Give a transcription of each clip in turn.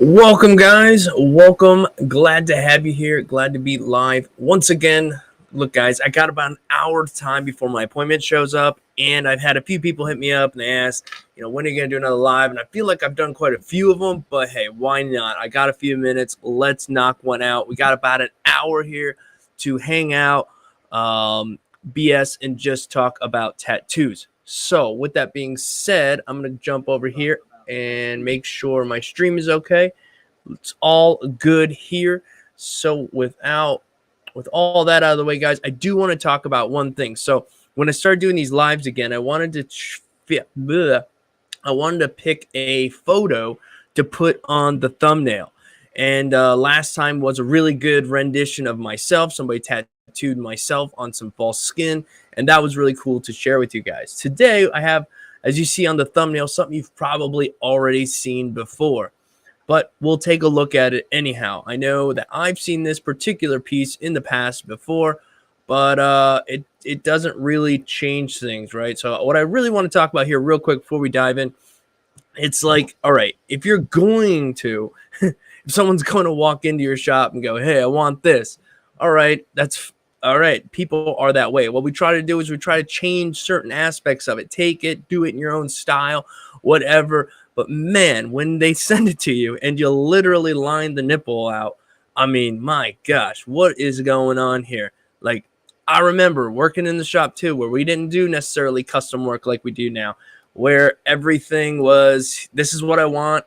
Welcome, guys. Welcome. Glad to have you here. Glad to be live once again. Look, guys, I got about an hour's time before my appointment shows up, and I've had a few people hit me up and they ask, when are you going to do another live? And I feel like I've done quite a few of them, but hey, why not? I got a few minutes. Let's knock one out. We got about an hour here to hang out, BS, and just talk about tattoos. So, with that being said, I'm going to jump over here and make sure my stream is okay. It's all good here. So with all that out of the way, guys, I do want to talk about one thing. So when I started doing these lives again, I wanted to pick a photo to put on the thumbnail. And last time was a really good rendition of myself. Somebody tattooed myself on some false skin, and that was really cool to share with you guys. Today I have, as you see on the thumbnail, something you've probably already seen before, but we'll take a look at it anyhow. I know that I've seen this particular piece in the past before, but it doesn't really change things, right? So what I really want to talk about here real quick before we dive in, it's like, all right, if you're going to, if someone's going to walk into your shop and go, hey, I want this, all right, that's all right. People are that way. What we try to do is we try to change certain aspects of it. Take it, do it in your own style, whatever. But man, when they send it to you and you literally line the nipple out, I mean, my gosh, what is going on here? Like, I remember working in the shop too, where we didn't do necessarily custom work like we do now, where everything was, this is what I want.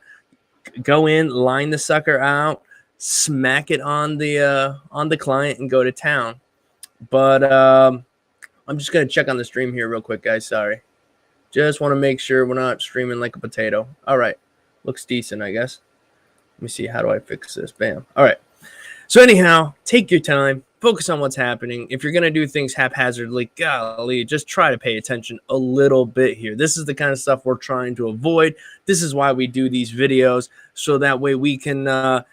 Go in, line the sucker out, smack it on the client, and go to town. But I'm just going to check on the stream here real quick, guys. Sorry. Just want to make sure we're not streaming like a potato. All right. Looks decent, I guess. Let me see. How do I fix this? Bam. All right. So anyhow, take your time. Focus on what's happening. If you're going to do things haphazardly, golly, just try to pay attention a little bit here. This is the kind of stuff we're trying to avoid. This is why we do these videos, so that way we can,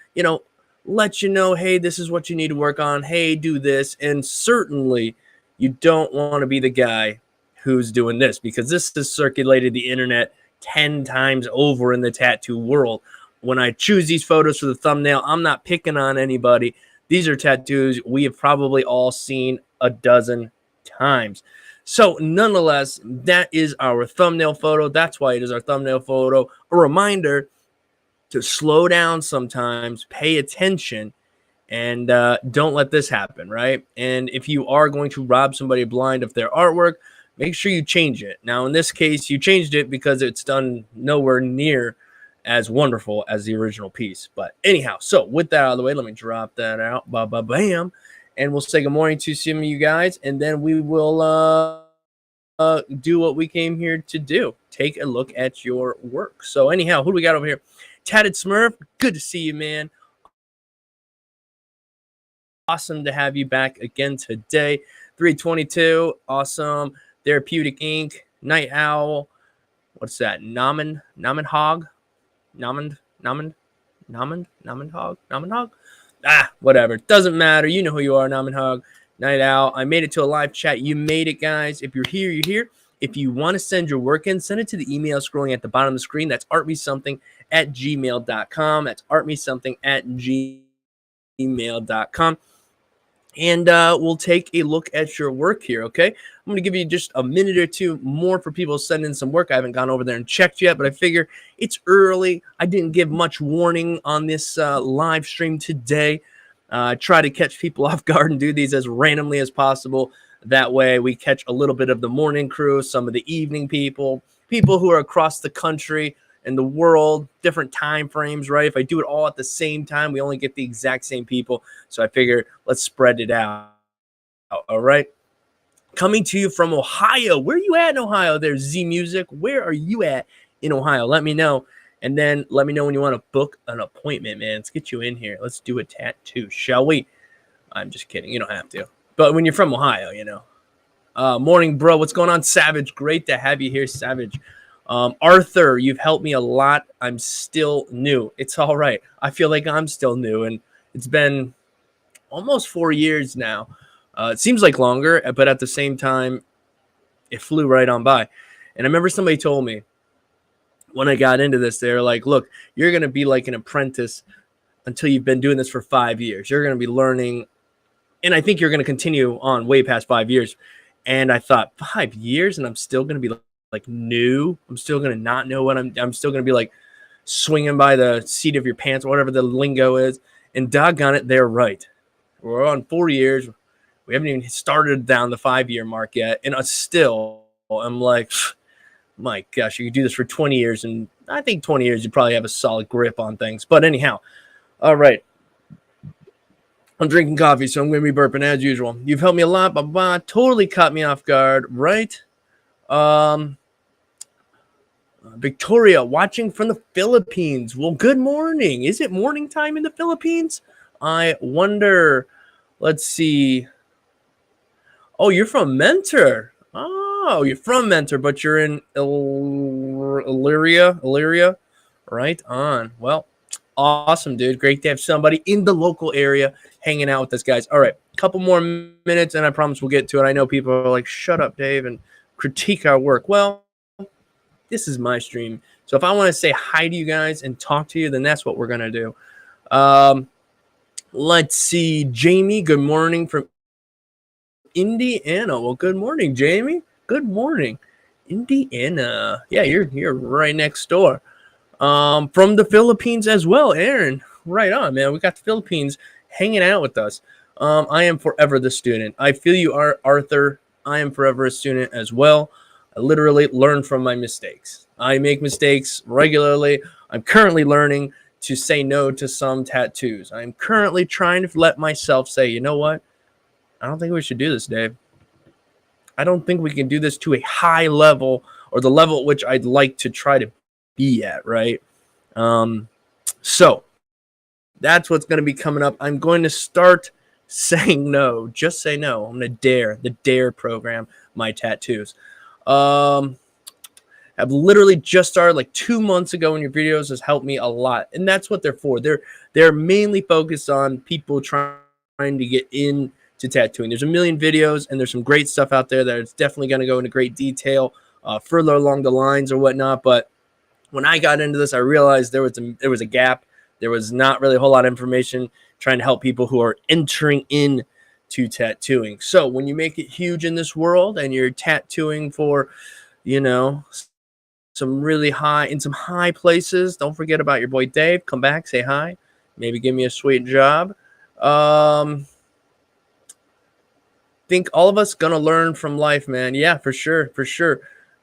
let you know, hey, this is what you need to work on. Hey, do this. And certainly you don't want to be the guy who's doing this, because this has circulated the internet 10 times over in the tattoo world. When I choose these photos for the thumbnail, I'm not picking on anybody. These are tattoos we have probably all seen a dozen times. So nonetheless, that is our thumbnail photo. That's why it is our thumbnail photo. A reminder to slow down sometimes, pay attention, and don't let this happen, right? And if you are going to rob somebody blind of their artwork, make sure you change it. Now, in this case, you changed it because it's done nowhere near as wonderful as the original piece. But anyhow, so with that out of the way, let me drop that out. Bam. And we'll say good morning to some of you guys, and then we will do what we came here to do. Take a look at your work. So anyhow, who do we got over here? Tatted Smurf, good to see you, man. Awesome to have you back again today. 322, awesome. Therapeutic Inc., Night Owl. What's that? Namen Hog? Namen Hog? Ah, whatever. Doesn't matter. You know who you are, Namen Hog. Night Owl. I made it to a live chat. You made it, guys. If you're here, you're here. If you want to send your work in, send it to the email scrolling at the bottom of the screen. That's artmesomething@gmail.com. That's artmesomething@gmail.com. And we'll take a look at your work here, okay? I'm going to give you just a minute or two more for people to send in some work. I haven't gone over there and checked yet, but I figure it's early. I didn't give much warning on this live stream today. Try to catch people off guard and do these as randomly as possible. That way we catch a little bit of the morning crew, some of the evening people who are across the country and the world, different time frames, right? If I do it all at the same time, we only get the exact same people. So I figure let's spread it out. All right. Coming to you from Ohio. Where are you at in Ohio? There's Z Music. Where are you at in Ohio? Let me know. And then let me know when you want to book an appointment, man. Let's get you in here. Let's do a tattoo, shall we? I'm just kidding. You don't have to. But when you're from Ohio, morning, bro. What's going on, Savage? Great to have you here, Savage. Arthur, you've helped me a lot. I'm still new. It's all right. I feel like I'm still new, and it's been almost 4 years now. It seems like longer, but at the same time, it flew right on by. And I remember somebody told me, when I got into this, they're like, look, you're going to be like an apprentice until you've been doing this for 5 years. You're going to be learning. And I think you're going to continue on way past 5 years. And I thought 5 years and I'm still going to be like new. I'm still going to not know what I'm still going to be like swinging by the seat of your pants or whatever the lingo is. And doggone it, they're right. We're on 4 years. We haven't even started down the 5-year mark yet. And still, I'm like, my gosh, you could do this for 20 years. And I think 20 years, you probably have a solid grip on things. But anyhow, all right. I'm drinking coffee, so I'm going to be burping as usual. You've helped me a lot, blah. Totally caught me off guard, right? Victoria, watching from the Philippines. Well, good morning. Is it morning time in the Philippines? I wonder. Let's see. Oh, you're from Mentor. Oh, you're from Mentor, but you're in Elyria. Right on. Well, awesome, dude. Great to have somebody in the local area hanging out with us, guys. All right, a couple more minutes, and I promise we'll get to it. I know people are like, shut up, Dave, and critique our work. Well, this is my stream. So if I want to say hi to you guys and talk to you, then that's what we're going to do. Let's see. Jamie, good morning from Indiana. Well, good morning, Jamie. Good morning. Indiana. Yeah, you're right next door. From the Philippines as well, Aaron. Right on, man. We got the Philippines hanging out with us. I am forever the student. I feel you are, Arthur. I am forever a student as well. I literally learn from my mistakes. I make mistakes regularly. I'm currently learning to say no to some tattoos. I'm currently trying to let myself say, you know what? I don't think we should do this, Dave. I don't think we can do this to a high level or the level at which I'd like to try to be at, right? So that's what's going to be coming up. I'm going to start saying no. Just say no. I'm going to the DARE program, my tattoos. I've literally just started like 2 months ago, and your videos has helped me a lot. And that's what they're for. They're mainly focused on people trying to get into tattooing. There's a million videos, and there's some great stuff out there that is definitely going to go into great detail further along the lines or whatnot. But when I got into this, I realized there was a gap. There was not really a whole lot of information trying to help people who are entering into tattooing. So when you make it huge in this world and you're tattooing for, some really high places, don't forget about your boy Dave. Come back, say hi, maybe give me a sweet job. Think all of us gonna learn from life, man. Yeah, for sure.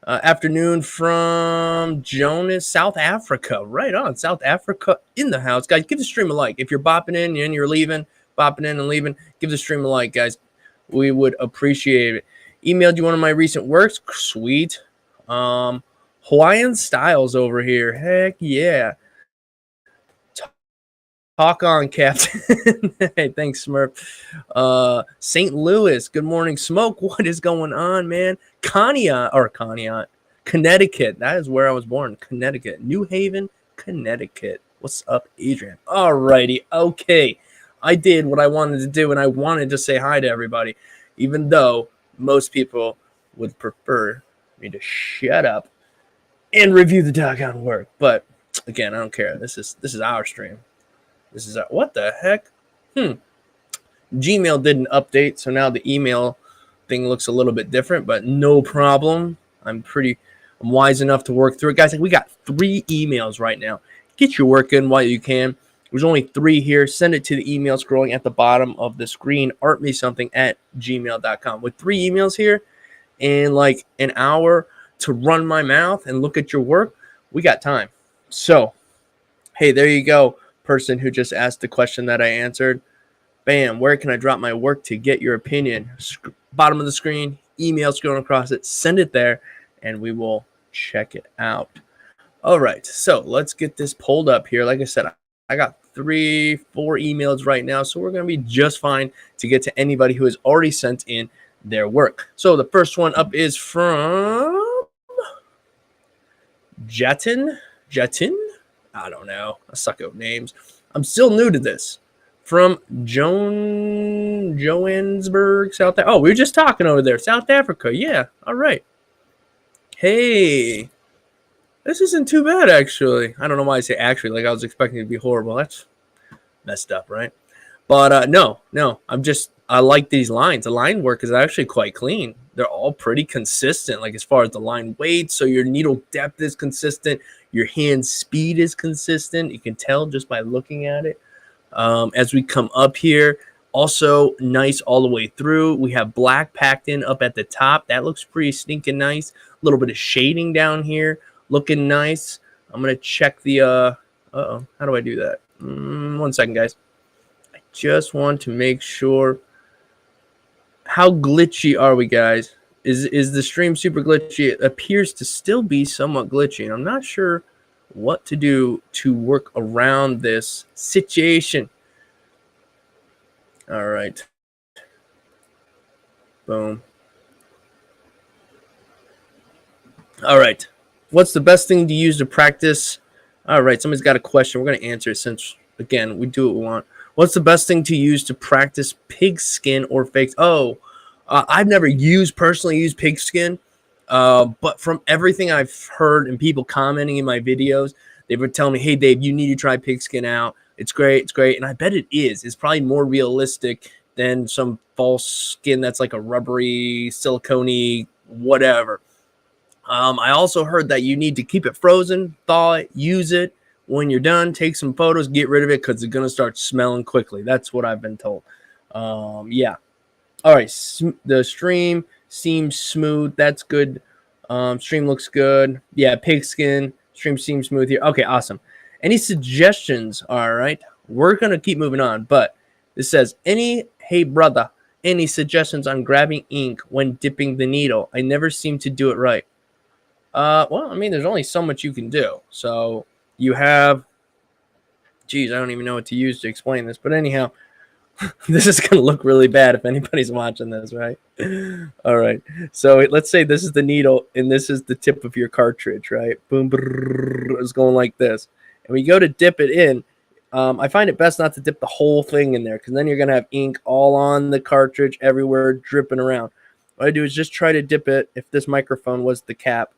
Afternoon from Jonas, South Africa. Right on, South Africa in the house. Guys, give the stream a like. If you're bopping in and you're leaving, give the stream a like, guys. We would appreciate it. Emailed you one of my recent works. Sweet. Hawaiian Styles over here. Heck yeah. Talk on, Captain. Hey, thanks, Smurf. St. Louis. Good morning, Smoke. What is going on, man? Conneaut, Connecticut. That is where I was born. Connecticut. New Haven, Connecticut. What's up, Adrian? All righty. Okay. I did what I wanted to do, and I wanted to say hi to everybody, even though most people would prefer me to shut up and review the doggone work. But again, I don't care. This is our stream. This is what the heck? Gmail didn't update, so now the email thing looks a little bit different, but no problem. I'm wise enough to work through it. Guys, we got 3 emails right now. Get your work in while you can. There's only 3 here. Send it to the email scrolling at the bottom of the screen, artmesomething@gmail.com. With 3 emails here and like an hour to run my mouth and look at your work, we got time. So, hey, there you go. Person who just asked the question that I answered. Bam, where can I drop my work to get your opinion? Bottom of the screen, email scrolling across it, send it there, and we will check it out. All right, so let's get this pulled up here. Like I said, I got 3-4 emails right now, so we're going to be just fine to get to anybody who has already sent in their work. So the first one up is from Jatin. I don't know. I suck at names. I'm still new to this. From Johannesburg, South Africa. Oh, we were just talking over there. South Africa. Yeah. All right. Hey. This isn't too bad, actually. I don't know why I say actually, like I was expecting it to be horrible. That's messed up, right? But no, I like these lines. The line work is actually quite clean. They're all pretty consistent, like as far as the line weight. So your needle depth is consistent. Your hand speed is consistent. You can tell just by looking at it. As we come up here, also nice all the way through. We have black packed in up at the top. That looks pretty stinking nice. A little bit of shading down here, looking nice. I'm gonna check the uh-oh, how do I do that? 1 second, guys. I just want to make sure. How glitchy are we, guys? Is the stream super glitchy? It appears to still be somewhat glitchy, and I'm not sure what to do to work around this situation. All right. Boom. All right. What's the best thing to use to practice? All right. Somebody's got a question. We're going to answer it since, again, we do what we want. What's the best thing to use to practice pigskin or fakes? Oh, I've never personally used pigskin. But from everything I've heard and people commenting in my videos, they would tell me, hey, Dave, you need to try pigskin out. It's great. It's great. And I bet it is. It's probably more realistic than some false skin that's like a rubbery, silicone, whatever. I also heard that you need to keep it frozen, thaw it, use it. When you're done, take some photos, get rid of it because it's going to start smelling quickly. That's what I've been told. Yeah. All right. The stream seems smooth. That's good. Stream looks good. Yeah, pigskin. Stream seems smooth here. Okay, awesome. Any suggestions? All right. We're going to keep moving on. But this says, hey, brother, any suggestions on grabbing ink when dipping the needle? I never seem to do it right. Well, I mean, there's only so much you can do. So you have, geez, I don't even know what to use to explain this. But anyhow, this is going to look really bad if anybody's watching this, right? All right. So let's say this is the needle and this is the tip of your cartridge, right? Boom, brrr, it's going like this. And we go to dip it in. I find it best not to dip the whole thing in there because then you're going to have ink all on the cartridge everywhere dripping around. What I do is just try to dip it. If this microphone was the cap,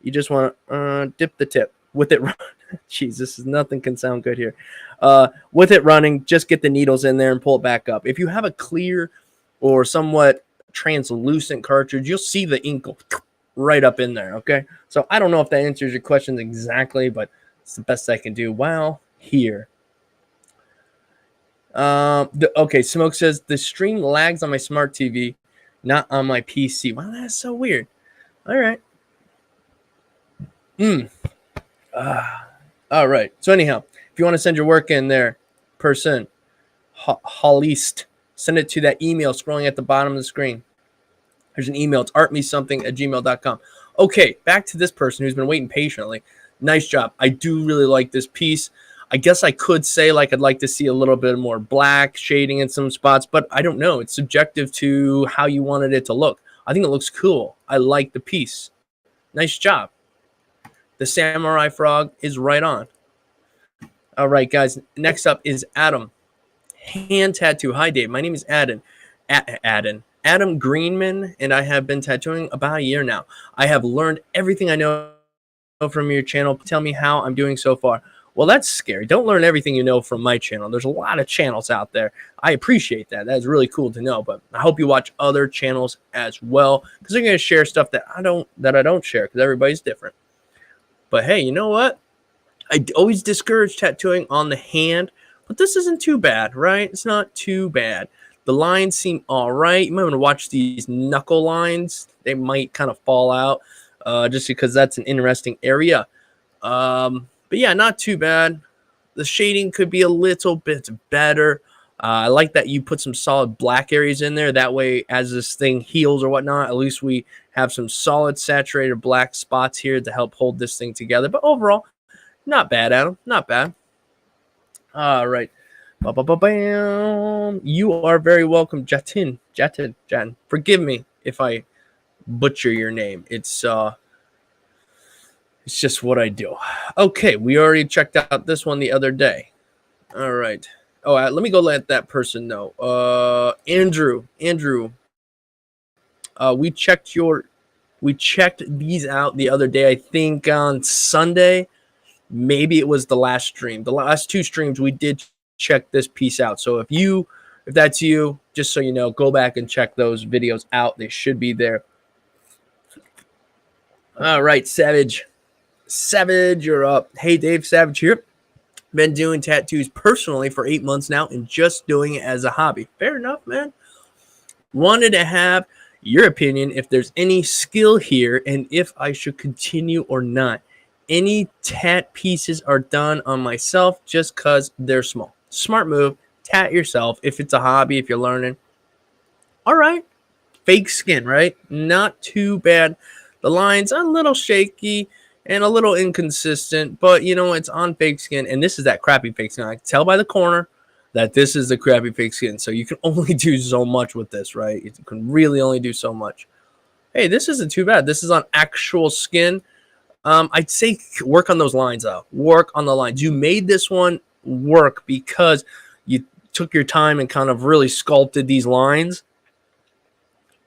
you just want to dip the tip with it. Jeez, nothing can sound good here. With it running, just get the needles in there and pull it back up. If you have a clear or somewhat translucent cartridge, you'll see the ink right up in there, okay? So I don't know if that answers your questions exactly, but it's the best I can do while here. Okay, Smoke says, the stream lags on my smart TV, not on my PC. Wow, that's so weird. All right. All right. So anyhow, if you want to send your work in there, person, Holist, send it to that email scrolling at the bottom of the screen. There's an email. It's artmesomething@gmail.com. Okay, back to this person who's been waiting patiently. Nice job. I do really like this piece. I guess I could say like I'd like to see a little bit more black shading in some spots, but I don't know. It's subjective to how you wanted it to look. I think it looks cool. I like the piece. Nice job. The samurai frog is right on. All right, guys. Next up is Adam. Hand tattoo. Hi, Dave. My name is Adam Greenman, and I have been tattooing about a year now. I have learned everything I know from your channel. Tell me how I'm doing so far. Well, that's scary. Don't learn everything you know from my channel. There's a lot of channels out there. I appreciate that. That's really cool to know. But I hope you watch other channels as well because they're going to share stuff that I don't share because everybody's different. But hey, you know what? I always discourage tattooing on the hand, but this isn't too bad, right? It's not too bad. The lines seem all right. You might want to watch these knuckle lines. They might kind of fall out just because that's an interesting area. But yeah, not too bad. The shading could be a little bit better. I like that you put some solid black areas in there. That way, as this thing heals or whatnot, at least we have some solid saturated black spots here to help hold this thing together. But overall, not bad, Adam. Not bad. All right. Ba-ba-ba-bam. You are very welcome, Jatin. Forgive me if I butcher your name. It's just what I do. Okay, we already checked out this one the other day. All right. Oh, let me go let that person know. Andrew. We checked your We checked these out the other day, I think on Sunday. Maybe it was the last stream. The last 2 streams we did check this piece out. So if that's you, just so you know, go back and check those videos out. They should be there. All right, Savage, you're up. Hey, Dave, Savage here. Been doing tattoos personally for 8 months now and just doing it as a hobby. Fair enough, man. Wanted to have your opinion if there's any skill here and if I should continue or not. Any tat pieces are done on myself just because they're small. Smart move. Tat yourself if it's a hobby, if you're learning. All right. Fake skin, right? Not too bad. The line's a little shaky and a little inconsistent, but you know, it's on fake skin. And this is that crappy fake skin. I can tell by the corner that this is the crappy fake skin. So you can only do so much with this, right? You can really only do so much. Hey, this isn't too bad. This is on actual skin. I'd say work on those lines out. Work on the lines. You made this one work because you took your time and kind of really sculpted these lines.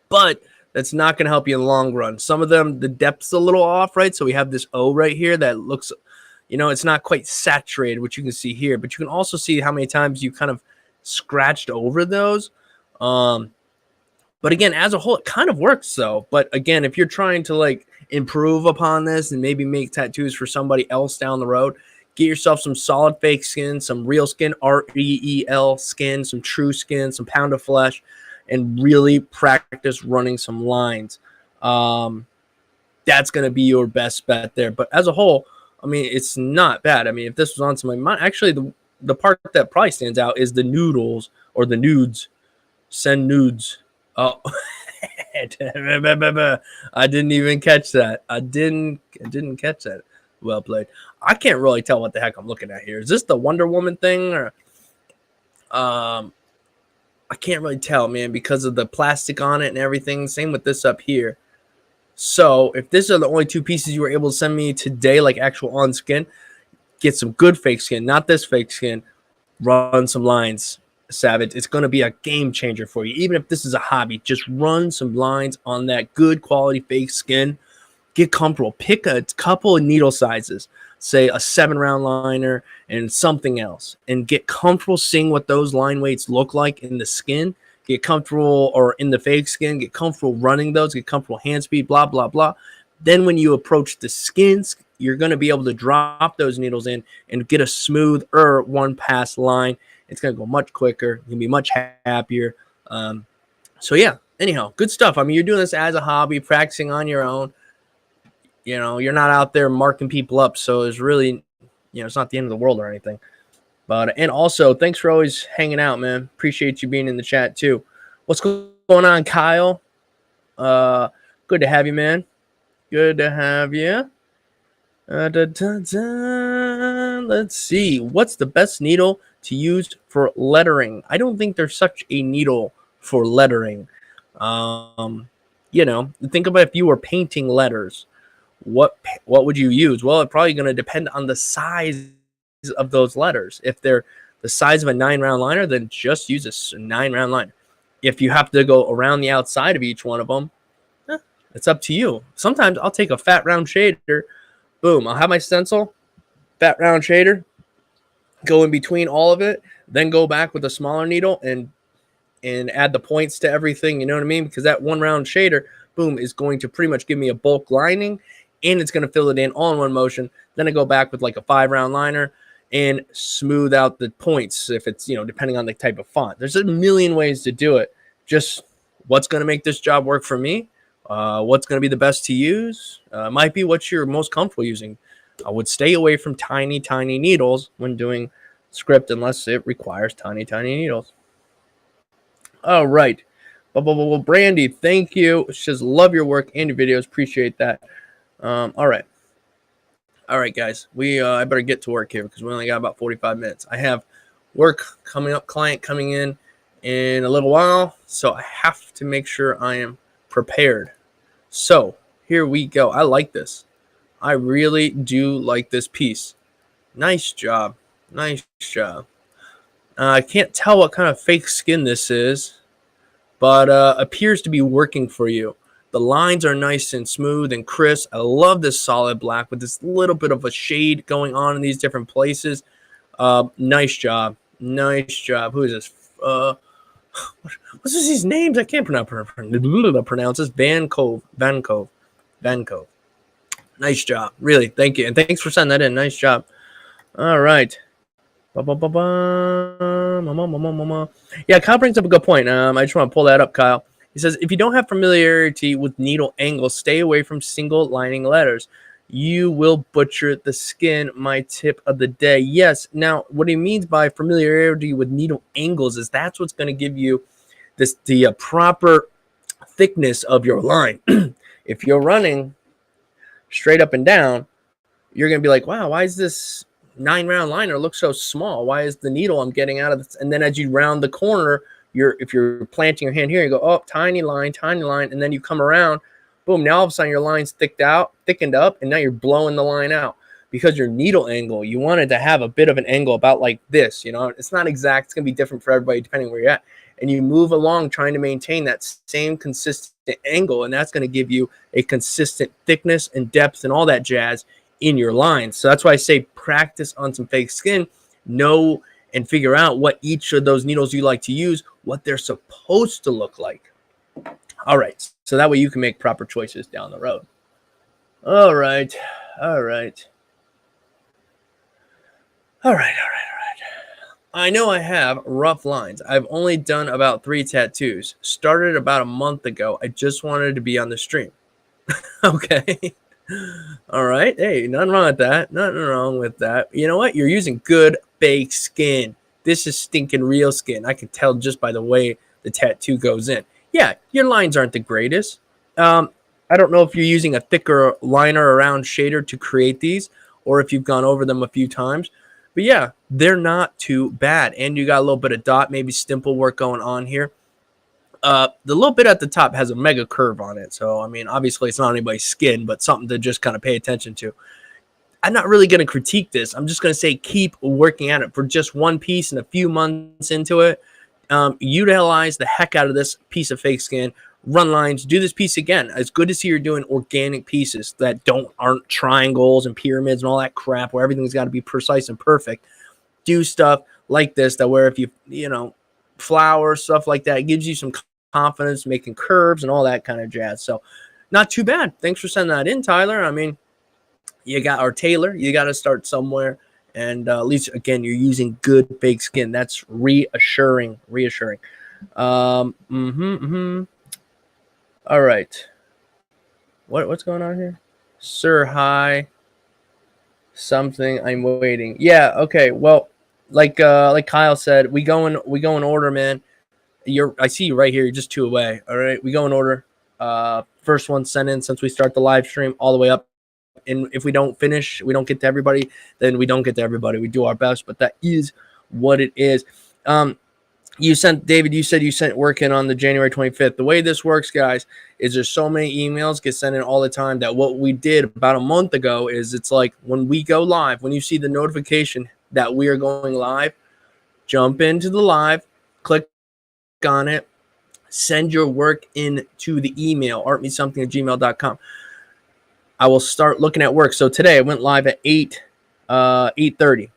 But that's not going to help you in the long run. Some of them, the depth's a little off, right? So we have this O right here that looks, you know, it's not quite saturated, which you can see here. But you can also see how many times you kind of scratched over those. But again, as a whole, it kind of works, though. But again, if you're trying to, like, improve upon this and maybe make tattoos for somebody else down the road, get yourself some solid fake skin, some real skin, REEL skin, some true skin, some pound of flesh, and really practice running some lines. That's going to be your best bet there. But as a whole, I mean, it's not bad. I mean, if this was on somebody's mind, actually, the part that probably stands out is the noodles or the nudes. Send nudes. Oh, I didn't even catch that. I didn't catch that. Well played. I can't really tell what the heck I'm looking at here. Is this the Wonder Woman thing or I can't really tell, man, because of the plastic on it and everything. Same with this up here. So if these are the only 2 pieces you were able to send me today, like actual on skin, get some good fake skin, not this fake skin. Run some lines, Savage. It's going to be a game changer for you. Even if this is a hobby, just run some lines on that good quality fake skin. Get comfortable. Pick a couple of needle sizes, say a 7-round liner and something else, and get comfortable seeing what those line weights look like in the skin. Get comfortable, or in the fake skin, get comfortable running those, get comfortable hand speed, blah, blah, blah. Then when you approach the skins, you're going to be able to drop those needles in and get a smoother one-pass line. It's going to go much quicker. You're going to be much happier. So, yeah, anyhow, good stuff. I mean, you're doing this as a hobby, practicing on your own. You know, you're not out there marking people up. So it's really, you know, it's not the end of the world or anything. But, and also, thanks for always hanging out, man. Appreciate you being in the chat, too. What's going on, Kyle? Good to have you, man. Good to have you. Let's see. What's the best needle to use for lettering? I don't think there's such a needle for lettering. You know, think about if you were painting letters. What would you use? Well, it's probably going to depend on the size of those letters. If they're the size of a 9-round liner, then just use a 9-round liner. If you have to go around the outside of each one of them, it's up to you. Sometimes I'll take a fat round shader. Boom, I'll have my stencil, fat round shader, go in between all of it, then go back with a smaller needle and add the points to everything, you know what I mean? Because that 1-round shader, boom, is going to pretty much give me a bulk lining, and it's going to fill it in all in one motion. Then I go back with like a 5-round liner and smooth out the points if it's, you know, depending on the type of font. There's a million ways to do it. Just what's going to make this job work for me? What's going to be the best to use? Might be what you're most comfortable using. I would stay away from tiny, tiny needles when doing script unless it requires tiny, tiny needles. All right. Brandy, thank you. Just love your work and your videos. Appreciate that. All right. All right, guys. I better get to work here because we only got about 45 minutes. I have work coming up, client coming in a little while, so I have to make sure I am prepared. So here we go. I like this. I really do like this piece. Nice job. Nice job. I can't tell what kind of fake skin this is, but appears to be working for you. The lines are nice and smooth and crisp. I love this solid black with this little bit of a shade going on in these different places. Nice job. Nice job. Who is this? What's these names? I can't pronounce this. Van Cove. Nice job. Really. Thank you. And thanks for sending that in. Nice job. All right. Yeah, Kyle brings up a good point. I just want to pull that up, Kyle. He says, if you don't have familiarity with needle angles, stay away from single lining letters. You will butcher the skin. My tip of the day. Yes. Now, what he means by familiarity with needle angles is that's what's going to give you the proper thickness of your line. If you're running straight up and down, you're going to be like, wow, why is this 9-round liner look so small? Why is the needle I'm getting out of this? And then as you round the corner, if you're planting your hand here, you go, oh, tiny line, and then you come around, boom, now all of a sudden your line's thickened up, and now you're blowing the line out. Because your needle angle, you want it to have a bit of an angle about like this, it's not exact, it's going to be different for everybody depending where you're at. And you move along trying to maintain that same consistent angle, and that's going to give you a consistent thickness and depth and all that jazz in your lines. So that's why I say practice on some fake skin, know and figure out what each of those needles you like to use, what they're supposed to look like. All right, so that way you can make proper choices down the road. All right. I know I have rough lines. I've only done about 3 tattoos. Started about a month ago. I just wanted to be on the stream. Okay. All right. Hey, nothing wrong with that. Nothing wrong with that. You know what? You're using good fake skin. This is stinking real skin. I can tell just by the way the tattoo goes in. Yeah, your lines aren't the greatest. I don't know if you're using a thicker liner around shader to create these or if you've gone over them a few times. But yeah, they're not too bad. And you got a little bit of dot, maybe stipple work going on here. The little bit at the top has a mega curve on it. So, I mean, obviously it's not anybody's skin, but something to just kind of pay attention to. I'm not really going to critique this. I'm just going to say keep working at it for just one piece and a few months into it. Utilize the heck out of this piece of fake skin. Run lines. Do this piece again. It's good to see you're doing organic pieces that aren't triangles and pyramids and all that crap where everything's got to be precise and perfect. Do stuff like this that where if you flower, stuff like that, it gives you some confidence making curves and all that kind of jazz. So not too bad. Thanks for sending that in, Tyler. I mean, you got our Taylor. You got to start somewhere. And at least, again, you're using good fake skin. That's reassuring. All right. What's going on here? Sir, hi. Something. I'm waiting. Yeah. Okay. Well, like Kyle said, we go in order, man. I see you right here. You're just 2 away. All right. We go in order. First one sent in since we start the live stream all the way up. And if we don't finish, we don't get to everybody, then we don't get to everybody. We do our best, but that is what it is. David, you said you sent work in on the January 25th. The way this works, guys, is there's so many emails get sent in all the time that what we did about a month ago is it's like when we go live, when you see the notification that we are going live, jump into the live, click on it, send your work into the email, artmesomething@gmail.com. I will start looking at work. So today I went live at 8:30.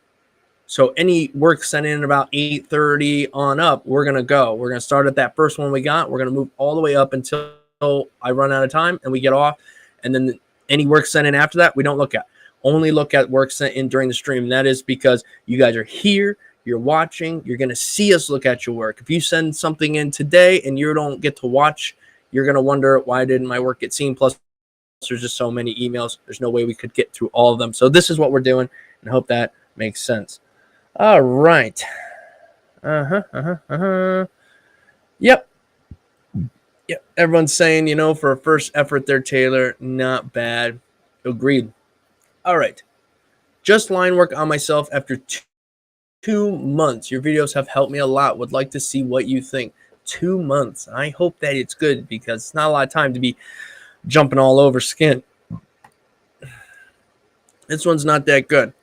So any work sent in about 8:30 on up, we're going to go. We're going to start at that first one we got. We're going to move all the way up until I run out of time and we get off. And then any work sent in after that, we don't look at. Only look at work sent in during the stream. And that is because you guys are here. You're watching. You're going to see us look at your work. If you send something in today and you don't get to watch, you're going to wonder, why didn't my work get seen? Plus, there's just so many emails. There's no way we could get through all of them. So this is what we're doing, and I hope that makes sense. All right. Yep. Everyone's saying, for a first effort there, Taylor, not bad. Agreed. All right. Just line work on myself after 2 months. Your videos have helped me a lot. Would like to see what you think. 2 months. I hope that it's good because it's not a lot of time to be jumping all over skin. This one's not that good.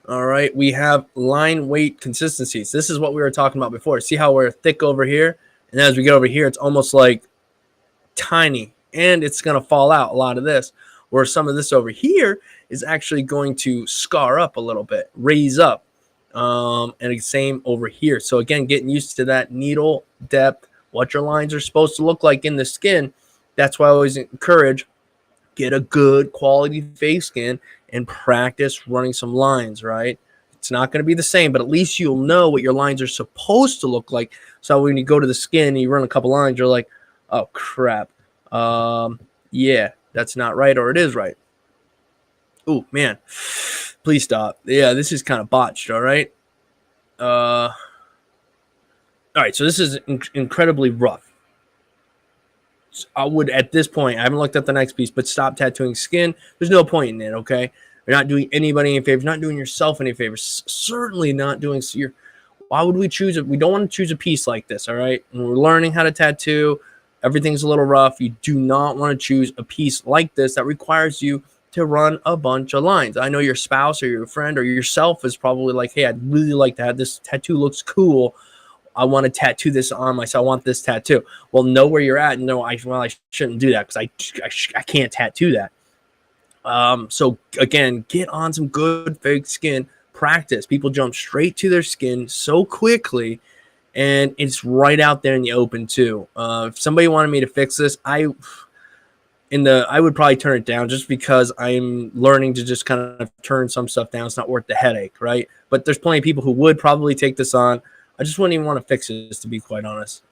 All right, we have line weight consistencies. This is what we were talking about before. See how we're thick over here? And as we get over here, it's almost like tiny and it's going to fall out, a lot of this, where some of this over here is actually going to scar up a little bit, raise up. And the same over here. So again, getting used to that needle depth, what your lines are supposed to look like in the skin. That's why I always encourage, get a good quality face skin and practice running some lines, right? It's not going to be the same, but at least you'll know what your lines are supposed to look like. So when you go to the skin and you run a couple lines, you're like, oh crap. Yeah, that's not right, or it is right. Oh man, please stop. Yeah, this is kind of botched. All right. All right. So this is incredibly rough. So I would, at this point, I haven't looked at the next piece, but stop tattooing skin. There's no point in it. Okay. You're not doing anybody any favors, not doing yourself any favors, certainly not doing your. Why would we choose it? We don't want to choose a piece like this. All right. When we're learning how to tattoo, everything's a little rough. You do not want to choose a piece like this that requires you to run a bunch of lines. I know your spouse or your friend or yourself is probably like, hey, I'd really like to have this tattoo, looks cool. I want to tattoo this on myself. I want this tattoo. Well, know where you're at. No, I shouldn't do that because I can't tattoo that. So again, get on some good fake skin, practice. People jump straight to their skin so quickly, and it's right out there in the open too. If somebody wanted me to fix this, I would probably turn it down just because I'm learning to just kind of turn some stuff down. It's not worth the headache, right? But there's plenty of people who would probably take this on. I just wouldn't even want to fix it, to be quite honest.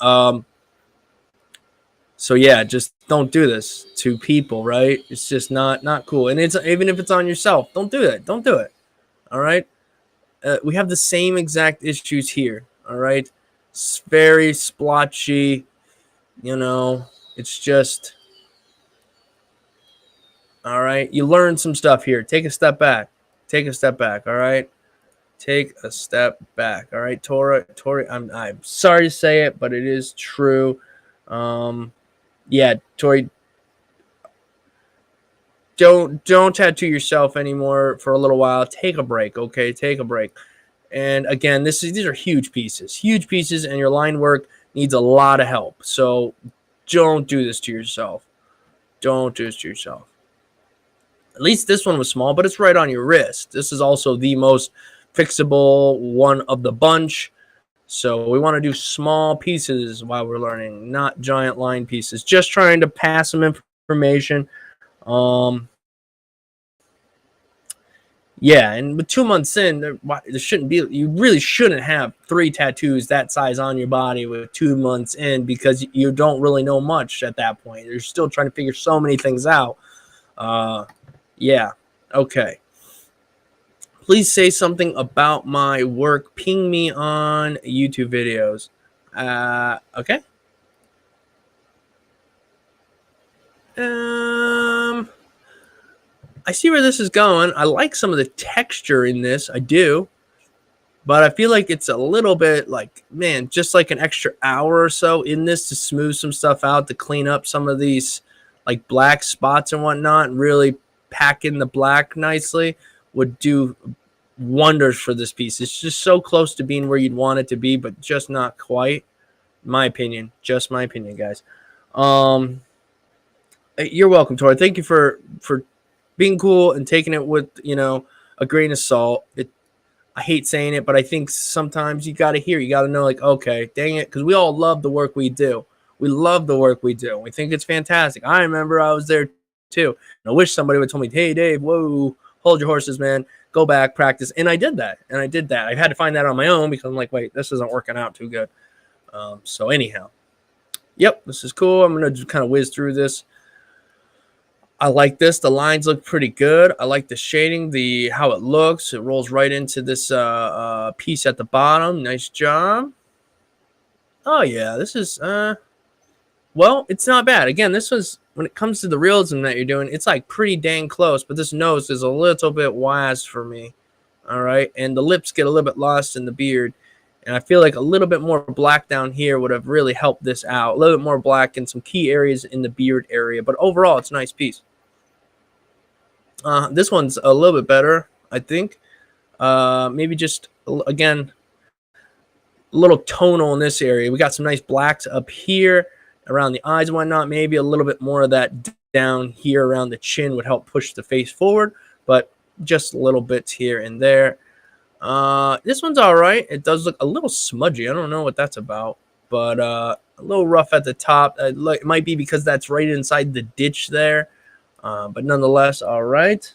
So yeah, just don't do this to people, right? It's just not cool. And it's, even if it's on yourself, don't do it. Don't do it. All right. We have the same exact issues here. All right. It's very splotchy. You know, it's just. All right. You learn some stuff here. Take a step back. Take a step back. All right. Take a step back. All right, Tori. I'm sorry to say it, but it is true. Yeah, Tori. Don't tattoo yourself anymore for a little while. Take a break. Okay, take a break. And again, these are huge pieces, and your line work needs a lot of help. So don't do this to yourself. Don't do this to yourself. At least this one was small, but it's right on your wrist. This is also the most fixable one of the bunch. So we want to do small pieces while we're learning, not giant line pieces. Just trying to pass some information. Yeah, and with 2 months in, there shouldn't be. You really shouldn't have 3 tattoos that size on your body with 2 months in, because you don't really know much at that point. You're still trying to figure so many things out. Yeah. Okay. Please say something about my work. Ping me on YouTube videos. Okay. I see where this is going. I like some of the texture in this. I do. But I feel like it's a little bit like, man, just like an extra hour or so in this to smooth some stuff out, to clean up some of these like black spots and whatnot, and really pack in the black nicely would do wonders for this piece. It's just so close to being where you'd want it to be, but just not quite. My opinion. Just my opinion, guys. You're welcome, Tori. Thank you for being cool and taking it with, a grain of salt. I hate saying it, but I think sometimes you got to hear, you got to know, like, okay, dang it, because we all love the work we do. We love the work we do. We think it's fantastic. I remember I was there too. And I wish somebody would tell me, hey, Dave, whoa, hold your horses, man. Go back, practice. And I did that. I had to find that on my own because I'm like, wait, this isn't working out too good. So anyhow, yep, this is cool. I'm going to kind of whiz through this. I like this. The lines look pretty good. I like the shading, how it looks. It rolls right into this piece at the bottom. Nice job. Oh, yeah, this is, well, it's not bad. Again, this was, when it comes to the realism that you're doing, it's like pretty dang close, but this nose is a little bit wise for me. All right, and the lips get a little bit lost in the beard, and I feel like a little bit more black down here would have really helped this out. A little bit more black in some key areas in the beard area, but overall, it's a nice piece. This one's a little bit better, I think. Maybe just, again, a little tonal in this area. We got some nice blacks up here. around the eyes and whatnot. Maybe a little bit more of that down here around the chin would help push the face forward, but just little bits here and there. This one's all right. It does look a little smudgy. I don't know what that's about, but a little rough at the top. It might be because that's right inside the ditch there, but nonetheless, all right.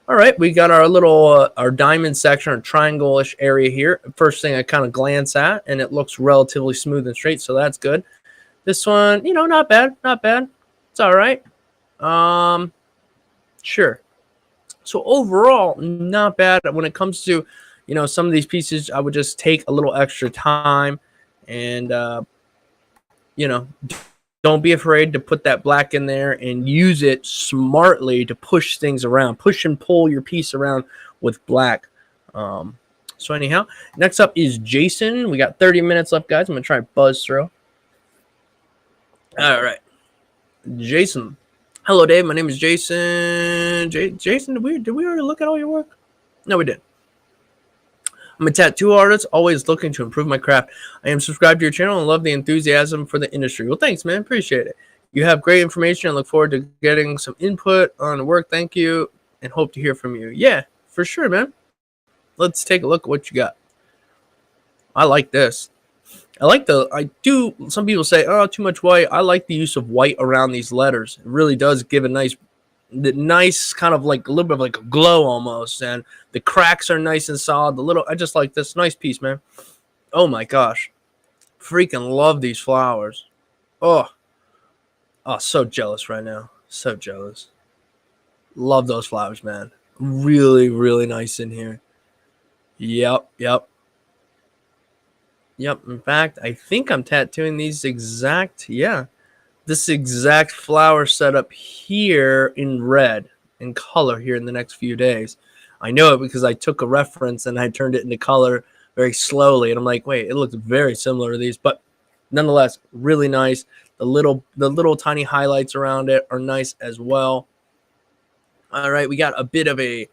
All right, we got our little our diamond section, our triangle-ish area here. First thing I kind of glance at, and it looks relatively smooth and straight, so that's good. This one, you know, not bad, not bad. It's all right. Sure. So overall, not bad. When it comes to, you know, some of these pieces, I would just take a little extra time, and you know, don't be afraid to put that black in there and use it smartly to push things around. Push and pull your piece around with black. So anyhow, next up is Jason. We got 30 minutes left, guys. I'm going to try buzz through. All right. Jason. Hello, Dave. My name is Jason. Jason, did we already look at all your work? No, we didn't. I'm a tattoo artist, always looking to improve my craft. I am subscribed to your channel and love the enthusiasm for the industry. Well, thanks, man. Appreciate it. You have great information. I look forward to getting some input on the work. Thank you, and hope to hear from you. Yeah, for sure, man. Let's take a look at what you got. I like this. Some people say, oh, too much white. I like the use of white around these letters. It really does give a nice kind of like a little bit of like a glow almost, and the cracks are nice and solid. I just like this. Nice piece, man. Oh my gosh, freaking love these flowers. Oh, so jealous right now. So jealous. Love those flowers, man. Really, really nice in here. Yep. In fact, I think I'm tattooing these this exact flower setup here in red in color here in the next few days. I know it because I took a reference and I turned it into color very slowly, and I'm like, wait, it looks very similar to these, but nonetheless, really nice. The little tiny highlights around it are nice as well. All right, we got a bit of a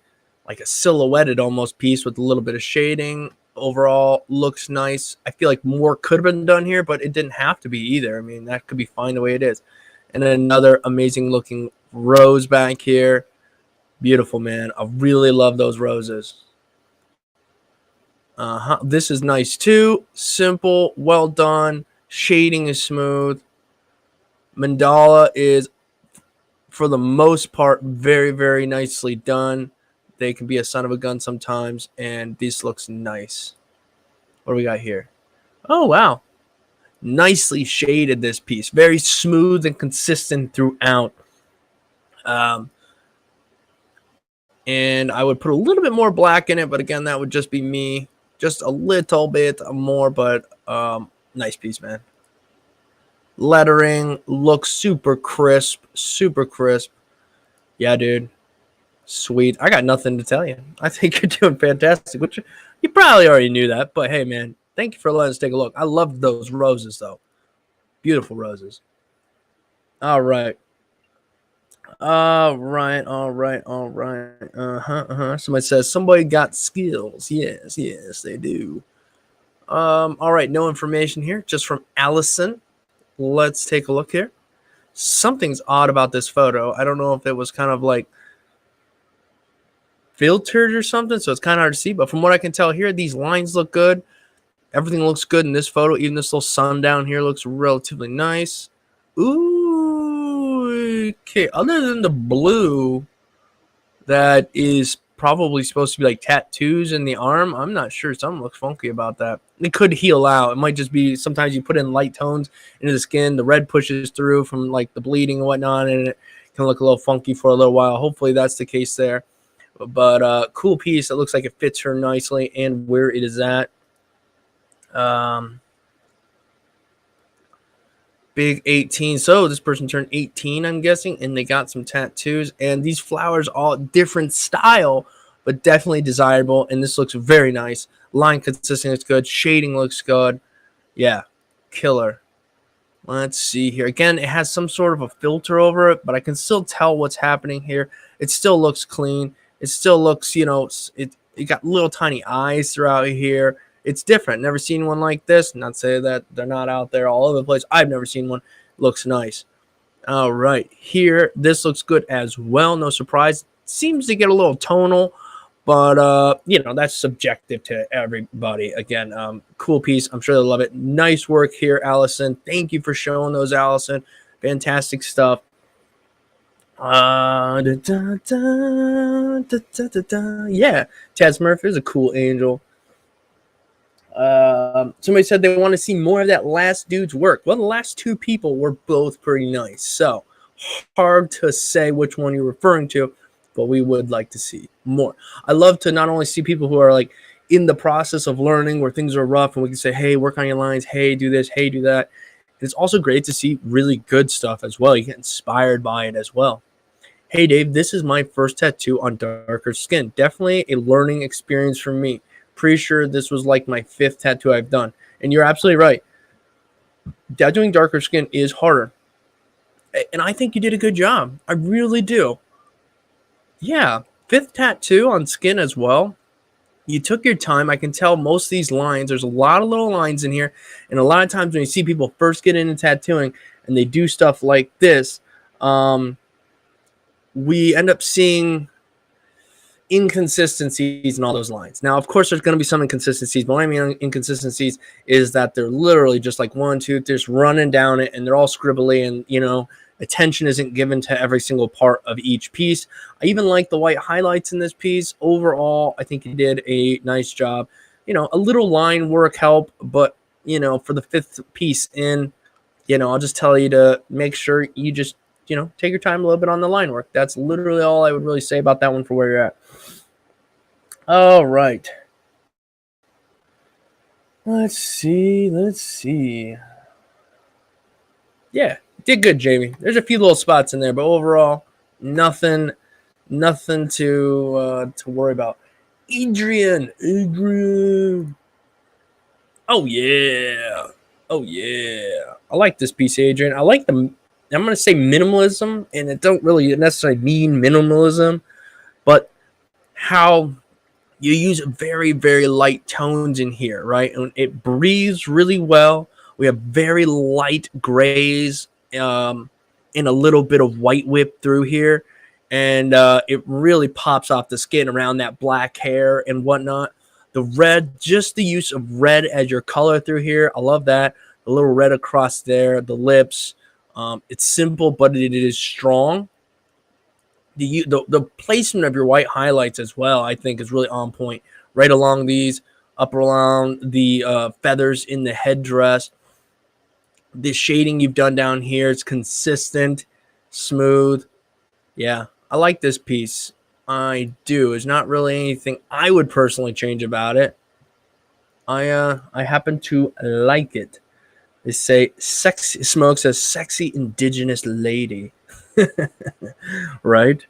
silhouetted almost piece with a little bit of shading. Overall looks nice. I feel like more could have been done here, but it didn't have to be either. I mean, that could be fine the way it is. And then another amazing looking rose back here. Beautiful, man. I really love those roses. This is nice too. Simple, well done. Shading is smooth. Mandala is, for the most part, very, very nicely done. They can be a son of a gun sometimes, and this looks nice. What do we got here? Oh, wow. Nicely shaded, this piece. Very smooth and consistent throughout. And I would put a little bit more black in it, but again, that would just be me. Just a little bit more, but nice piece, man. Lettering looks super crisp. Super crisp. Yeah, dude. Sweet. I got nothing to tell you. I think you're doing fantastic, which you probably already knew that. But hey, man, thank you for letting us take a look. I love those roses, though. Beautiful roses. All right. Somebody says somebody got skills. Yes, they do. All right, no information here, just from Allison. Let's take a look here. Something's odd about this photo. I don't know if it was kind of like filtered or something, so it's kind of hard to see, but from what I can tell here, these lines look good. Everything looks good in this photo. Even this little sun down here looks relatively nice. Ooh, okay. Other than the blue that is probably supposed to be like tattoos in the arm, I'm not sure. Something looks funky about that. It could heal out. It might just be sometimes you put in light tones into the skin, the red pushes through from like the bleeding and whatnot, and it can look a little funky for a little while. Hopefully that's the case there. But cool piece. It looks like it fits her nicely and where it is at. Big 18. So this person turned 18, I'm guessing, and they got some tattoos. And these flowers all different style, but definitely desirable. And this looks very nice. Line consistency is good. Shading looks good. Yeah, killer. Let's see here. Again, it has some sort of a filter over it, but I can still tell what's happening here. It still looks clean. It still looks, you know, it You got little tiny eyes throughout here. It's different. Never seen one like this. Not say that they're not out there all over the place. I've never seen one. Looks nice. All right, here, this looks good as well. No surprise. Seems to get a little tonal, but that's subjective to everybody. Again, cool piece. I'm sure they'll love it. Nice work here, Allison. Thank you for showing those, Allison. Fantastic stuff. Yeah, Chad Smurf is a cool angel. Somebody said they want to see more of that last dude's work. Well, the last two people were both pretty nice, so hard to say which one you're referring to, but we would like to see more. I love to not only see people who are like in the process of learning where things are rough and we can say, hey, work on your lines, hey, do this, hey, do that. It's also great to see really good stuff as well. You get inspired by it as well. Hey, Dave, this is my first tattoo on darker skin. Definitely a learning experience for me. Pretty sure this was like my 5th tattoo I've done. And you're absolutely right. Tattooing darker skin is harder. And I think you did a good job. I really do. Yeah, 5th tattoo on skin as well. You took your time. I can tell most of these lines, there's a lot of little lines in here. And a lot of times when you see people first get into tattooing and they do stuff like this, we end up seeing inconsistencies in all those lines. Now, of course, there's going to be some inconsistencies, but what I mean inconsistencies is that they're literally just like 1, 2, just running down it, and they're all scribbly, and, attention isn't given to every single part of each piece. I even like the white highlights in this piece. Overall, I think you did a nice job. A little line work help, but, for the 5th piece in, I'll just tell you to make sure you just, take your time a little bit on the line work. That's literally all I would really say about that one for where you're at. All right. Let's see. Yeah, did good, Jamie. There's a few little spots in there, but overall, nothing to worry about. Adrian. Oh yeah. I like this piece, Adrian. I like I'm going to say minimalism, and it don't really necessarily mean minimalism, but how you use very, very light tones in here, right? And it breathes really well. We have very light grays and a little bit of white whip through here. And it really pops off the skin around that black hair and whatnot. The red, just the use of red as your color through here. I love that. The little red across there, the lips. It's simple, but it is strong. The placement of your white highlights as well, I think, is really on point. Right along these, up around the feathers in the headdress. The shading you've done down here is consistent, smooth. Yeah, I like this piece. I do. There's not really anything I would personally change about it. I happen to like it. They say sexy Smoke says sexy indigenous lady. Right?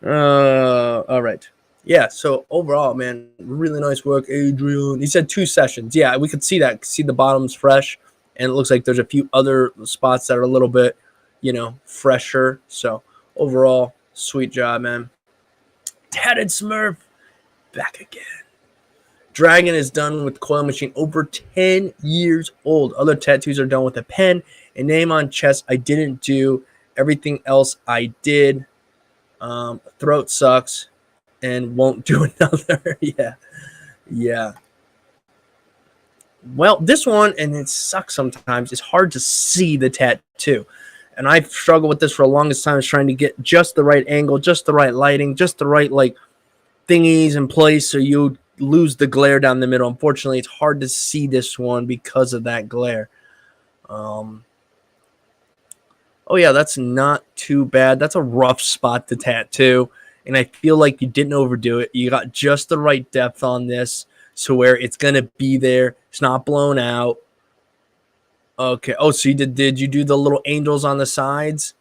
All right. Yeah, so overall, man, really nice work, Adrian. He said 2 sessions. Yeah, we could see that. See the bottom's fresh, and it looks like there's a few other spots that are a little bit, fresher. So overall, sweet job, man. Tatted Smurf, back again. Dragon is done with coil machine, over 10 years old. Other tattoos are done with a pen. A name on chest I didn't do. Everything else I did. Throat sucks and won't do another. Yeah. Well, this one, and it sucks sometimes, it's hard to see the tattoo. And I've struggled with this for the longest time, trying to get just the right angle, just the right lighting, just the right thingies in place so you lose the glare down the middle. Unfortunately, it's hard to see this one because of that glare. Oh yeah, that's not too bad. That's a rough spot to tattoo, and I feel like you didn't overdo it. You got just the right depth on this, so where it's gonna be there. It's not blown out. Okay. Oh, so you did you do the little angels on the sides?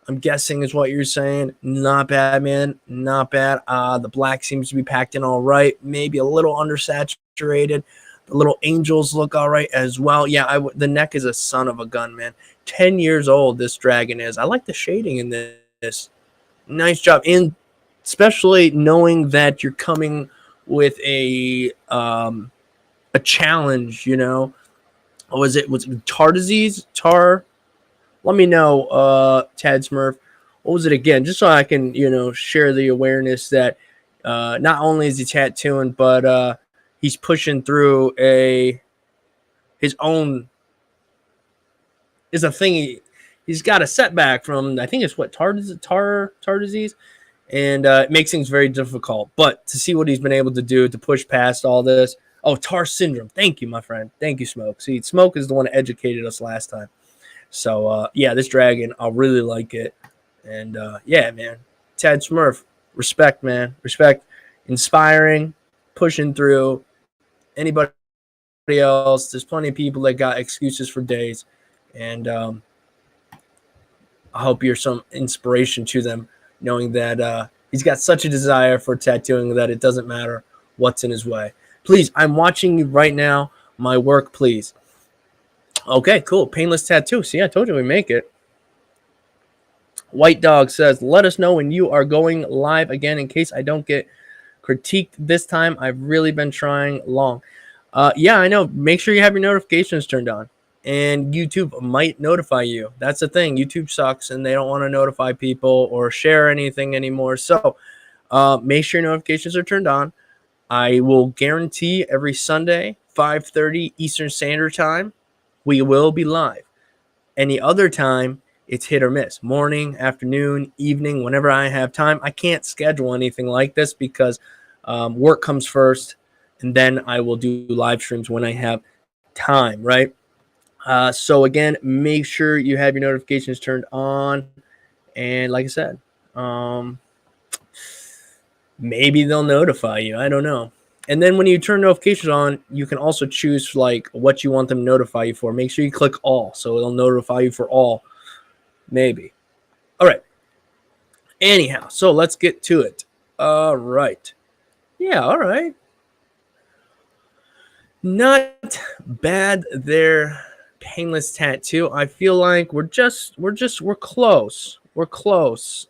I'm guessing is what you're saying. Not bad, man. Not bad. The black seems to be packed in all right. Maybe a little undersaturated. The little angels look all right as well. Yeah, the neck is a son of a gun, man. 10 years old, this dragon is. I like the shading in this. Nice job. And especially knowing that you're coming with a challenge, you know. Was it tar disease? Tar? Let me know, Tad Smurf. What was it again? Just so I can, you know, share the awareness that not only is he tattooing, but he's pushing through his own is a thing. He's got a setback from, I think it's what, tar disease, and it makes things very difficult. But to see what he's been able to do to push past all this. Oh, tar syndrome. Thank you, my friend. Thank you, Smoke. See, Smoke is the one that educated us last time. So, yeah, this dragon, I'll really like it. And, yeah, man, Tad Smurf, respect, man. Respect, inspiring, pushing through. Anybody else, there's plenty of people that got excuses for days. And I hope you're some inspiration to them, knowing that he's got such a desire for tattooing that it doesn't matter what's in his way. Please, I'm watching you right now. My work, please. Okay, cool. Painless tattoo. See, I told you we make it. White Dog says, let us know when you are going live again in case I don't get critiqued this time. I've really been trying long. Yeah, I know. Make sure you have your notifications turned on. And YouTube might notify you. That's the thing. YouTube sucks, and they don't want to notify people or share anything anymore. So make sure your notifications are turned on. I will guarantee every Sunday, 5:30 Eastern Standard Time, we will be live. Any other time, it's hit or miss. Morning, afternoon, evening, whenever I have time. I can't schedule anything like this because work comes first, and then I will do live streams when I have time, right? So, again, make sure you have your notifications turned on. And like I said, maybe they'll notify you. I don't know. And then when you turn notifications on, you can also choose like what you want them to notify you for. Make sure you click all, so it'll notify you for all. Maybe. All right. Anyhow, so let's get to it. All right. Yeah, all right. Not bad there. Painless tattoo. I feel like we're close. We're close.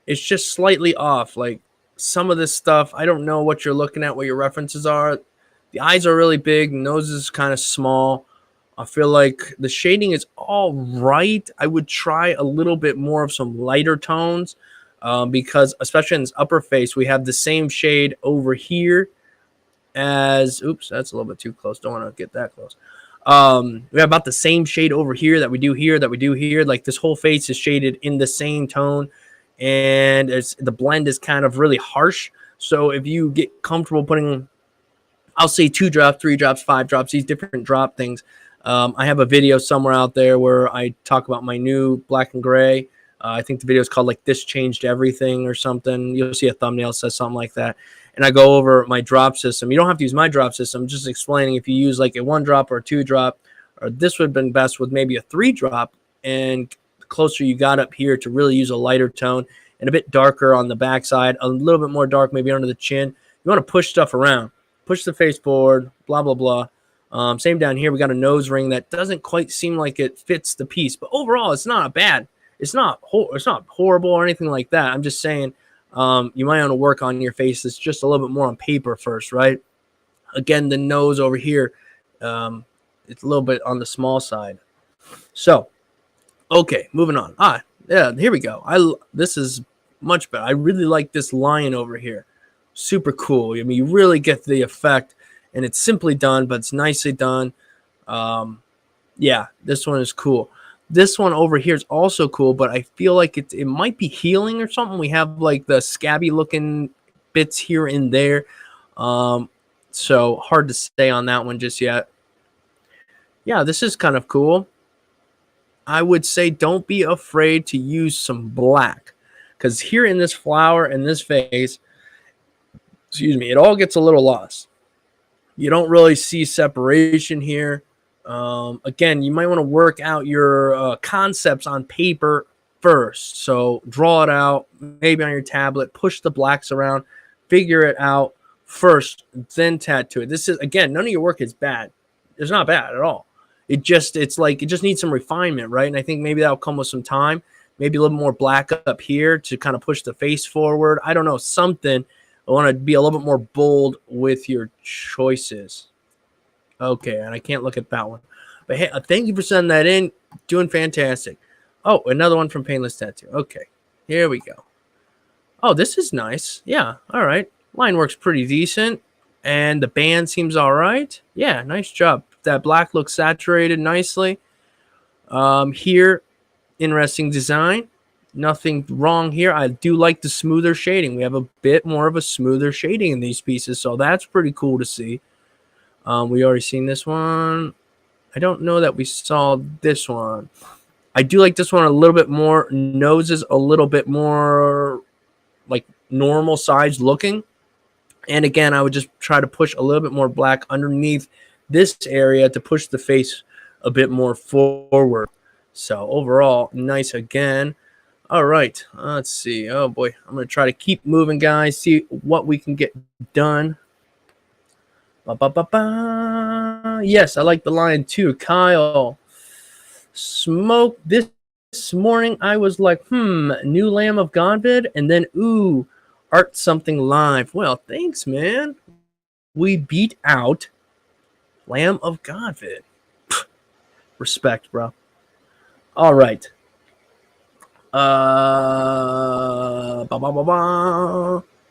It's just slightly off. Like some of this stuff, I don't know what you're looking at, what your references are. The eyes are really big, nose is kind of small. I feel like the shading is all right. I would try a little bit more of some lighter tones because especially in this upper face, we have the same shade over here as, oops, that's a little bit too close. Don't want to get that close. We have about the same shade over here that we do here, Like this whole face is shaded in the same tone, and the blend is kind of really harsh. So if you get comfortable putting, I'll say 2 drops, 3 drops, 5 drops, these different drop things. I have a video somewhere out there where I talk about my new black and gray. I think the video is called like This Changed Everything or something. You'll see a thumbnail that says something like that. And I go over my drop system. You don't have to use my drop system. I'm just explaining if you use like a 1 drop or a 2 drop, or this would have been best with maybe a 3 drop. And the closer you got up here to really use a lighter tone and a bit darker on the backside, a little bit more dark maybe under the chin. You want to push stuff around. Push the face forward, blah, blah, blah. Same down here. We got a nose ring that doesn't quite seem like it fits the piece. But overall, it's not bad. It's not horrible or anything like that. I'm just saying you might want to work on your face. It's just a little bit more on paper first, right? Again, the nose over here, it's a little bit on the small side. So, okay, moving on. Yeah, here we go. This is much better. I really like this lion over here. Super cool. I mean, you really get the effect, and it's simply done, but it's nicely done. Yeah, this one is cool. This one over here is also cool, but I feel like it might be healing or something. We have like the scabby looking bits here and there. So hard to say on that one just yet. Yeah, this is kind of cool. I would say don't be afraid to use some black, because here in this flower and this face, excuse me, it all gets a little lost. You don't really see separation here. Again, you might want to work out your concepts on paper first. So draw it out, maybe on your tablet, push the blacks around, figure it out first, then tattoo it. This is, again, none of your work is bad. It's not bad at all. It just needs some refinement, right? And I think maybe that'll come with some time. maybe a little more black up here to kind of push the face forward. I don't know, something. I want to be a little bit more bold with your choices. Okay, and I can't look at that one. But hey, thank you for sending that in. Doing fantastic. Oh, another one from Painless Tattoo. Okay, here we go. Oh, this is nice. Yeah, all right. Line works pretty decent. And the band seems all right. Yeah, nice job. That black looks saturated nicely. Here, interesting design. Nothing wrong here. I do like the smoother shading. We have a bit more of a smoother shading in these pieces, so that's pretty cool to see. We already seen this one. I don't know that we saw this one. I do like this one a little bit more. Nose is a little bit more like normal size looking. And again, I would just try to push a little bit more black underneath this area to push the face a bit more forward. So overall, nice again. All right, let's see. Oh boy, I'm gonna try to keep moving, guys. See what we can get done. Yes, I like the line too, Kyle. Smoke this morning. I was like, new Lamb of God vid, and then ooh, art something live. Well, thanks, man. We beat out Lamb of God vid. Respect, bro. All right.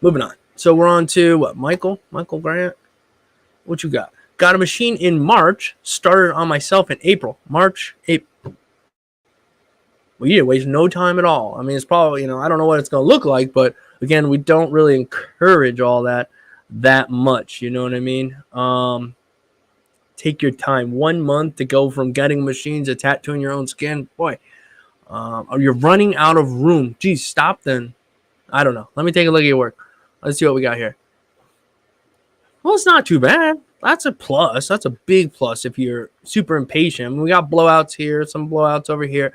Moving on. So we're on to what? Michael Grant. What you got? Got a machine in March. Started on myself in April. March, April. We didn't waste no time at all. I mean, it's probably, I don't know what it's going to look like, but again, we don't really encourage all that much. You know what I mean? Take your time. 1 month to go from getting machines to tattooing your own skin. Boy, you're running out of room. Geez, stop then. I don't know. Let me take a look at your work. Let's see what we got here. Well, it's not too bad. That's a plus. That's a big plus if you're super impatient. We got blowouts here, some blowouts over here.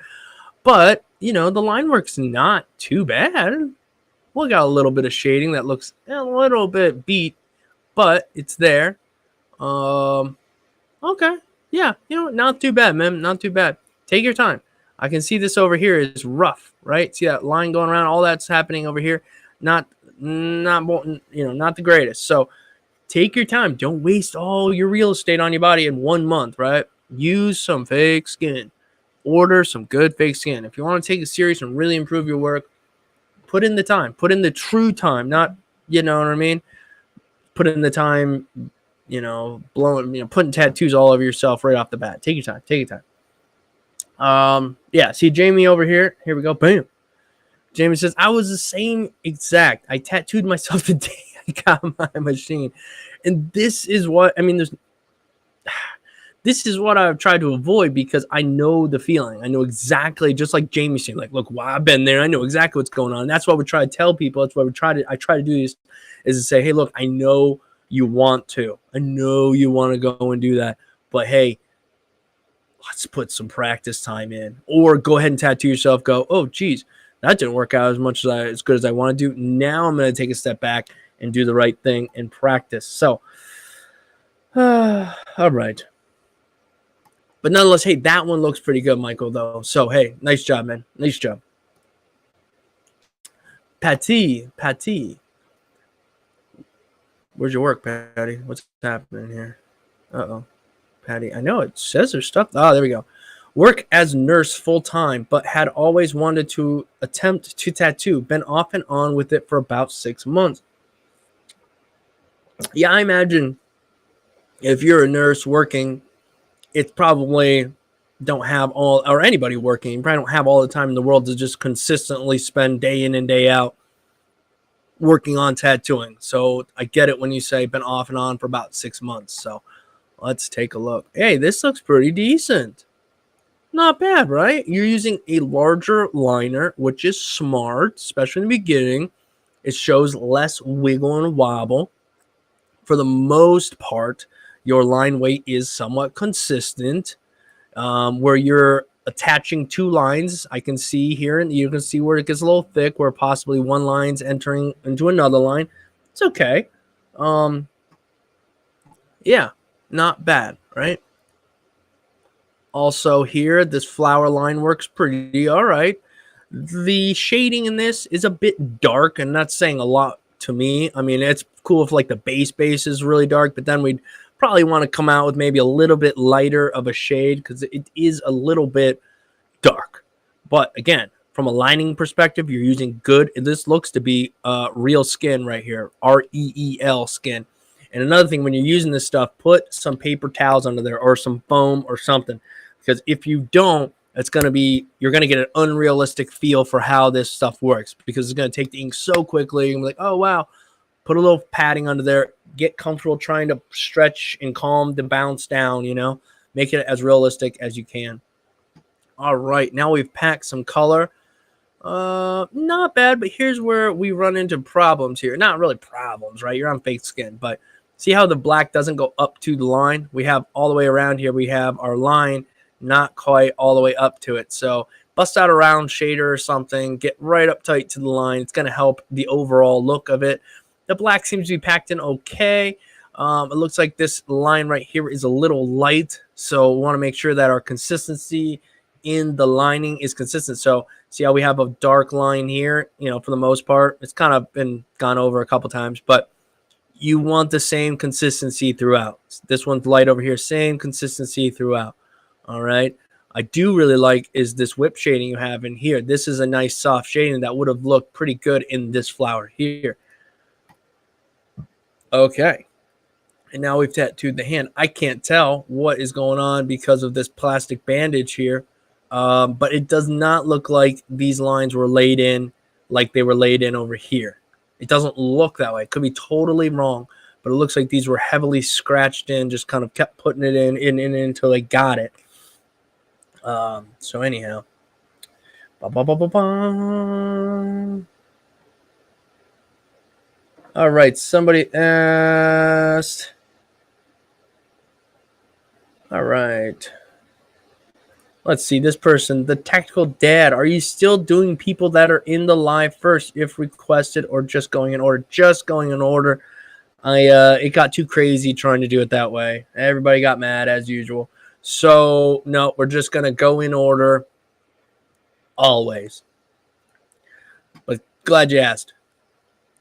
But, the line work's not too bad. We got a little bit of shading that looks a little bit beat, but it's there. Okay. Yeah, not too bad, man. Not too bad. Take your time. I can see this over here is rough, right? See that line going around, all that's happening over here. Not the greatest. So take your time. Don't waste all your real estate on your body in 1 month, right? Use some fake skin. Order some good fake skin. If you want to take it serious and really improve your work, put in the time. Put in the true time, not, you know what I mean? Put in the time, putting tattoos all over yourself right off the bat. Take your time. Take your time. Yeah, see Jamie over here. Here we go. Bam. Jamie says, I was the same exact. I tattooed myself the day I got my machine. And this is what, this is what I've tried to avoid because I know the feeling. I know exactly, just like Jamie said, like, look, I've been there. I know exactly what's going on. And that's what we try to tell people. That's what I try to do this is to say, hey, look, I know you want to. I know you want to go and do that. But hey, let's put some practice time in. Or go ahead and tattoo yourself. Go, oh, geez, that didn't work out as good as I want to do. Now I'm going to take a step back and do the right thing and practice. So, all right. But nonetheless, hey, that one looks pretty good, Michael, though. So, hey, nice job, man. Nice job. Patty. Where's your work, Patty? What's happening here? Uh-oh. Patty, I know it says there's stuff. Oh, there we go. Work as nurse full-time, but had always wanted to attempt to tattoo. Been off and on with it for about 6 months. Yeah, I imagine if you're a nurse working, it's probably don't have all, or anybody working, you probably don't have all the time in the world to just consistently spend day in and day out working on tattooing. So I get it when you say been off and on for about 6 months. So let's take a look. Hey, this looks pretty decent. Not bad, right? You're using a larger liner, which is smart, especially in the beginning. It shows less wiggle and wobble. For the most part, your line weight is somewhat consistent. Where you're attaching 2 lines, I can see here, and you can see where it gets a little thick, where possibly one line's entering into another line. It's okay. Yeah, not bad, right? Also here, this flower line works pretty all right. The shading in this is a bit dark, and that's saying a lot to me. I mean, it's cool if like the base is really dark, but then we'd probably want to come out with maybe a little bit lighter of a shade because it is a little bit dark. But again, from a lining perspective, you're using good. This looks to be real skin right here, REEL skin. And another thing, when you're using this stuff, put some paper towels under there or some foam or something, because if you don't, you're going to get an unrealistic feel for how this stuff works, because it's going to take the ink so quickly. You're like, oh, wow. Put a little padding under there. Get comfortable trying to stretch and calm the bounce down, Make it as realistic as you can. All right, now we've packed some color. Not bad, but here's where we run into problems here. Not really problems, right? You're on fake skin, but see how the black doesn't go up to the line? We have all the way around here, we have our line not quite all the way up to it. So bust out a round shader or something, get right up tight to the line. It's going to help the overall look of it. The black seems to be packed in okay. It looks like this line right here is a little light, so we want to make sure that our consistency in the lining is consistent. So see how we have a dark line here, for the most part. It's kind of been gone over a couple times, but you want the same consistency throughout. This one's light over here, same consistency throughout. All right. I do really like is this whip shading you have in here. This is a nice soft shading that would have looked pretty good in this flower here. Okay. And now we've tattooed the hand. I can't tell what is going on because of this plastic bandage here. But it does not look like these lines were laid in like they were laid in over here. It doesn't look that way. It could be totally wrong, but it looks like these were heavily scratched in, just kind of kept putting it in until they got it. So anyhow. All right, somebody asked. All right. Let's see, this person, the Tactical Dad, are you still doing people that are in the live first if requested, or just going in order? Just going in order. It got too crazy trying to do it that way. Everybody got mad as usual. So, no, we're just going to go in order always. But glad you asked.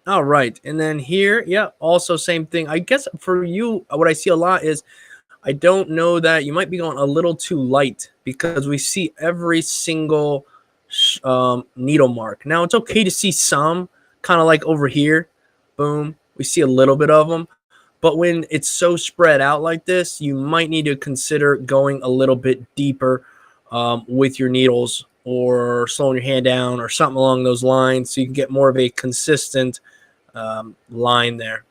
All right, and then here, yeah, also same thing. I guess for you, what I see a lot is I don't know that you might be going a little too light, because we see every single needle mark. Now, it's okay to see some, kind of like over here. Boom. We see a little bit of them. But when it's so spread out like this, you might need to consider going a little bit deeper with your needles, or slowing your hand down or something along those lines, so you can get more of a consistent line there.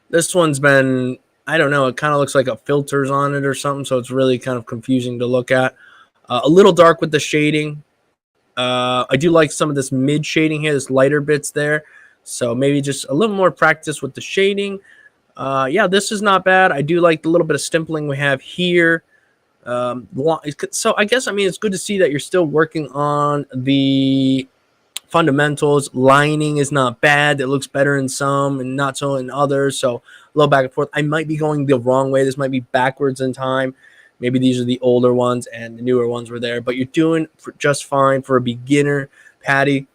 This one's been, I don't know, it kind of looks like a filter's on it or something, so it's really kind of confusing to look at. A little dark with the shading. I do like some of this mid shading here, this lighter bits there. So maybe just a little more practice with the shading. Yeah, this is not bad. I do like the little bit of stimpling we have here. So I guess, I mean, it's good to see that you're still working on the fundamentals. Lining is not bad. It looks better in some and not so in others. So a little back and forth. I might be going the wrong way. This might be backwards in time. Maybe these are the older ones and the newer ones were there. But you're doing just fine for a beginner, Patty.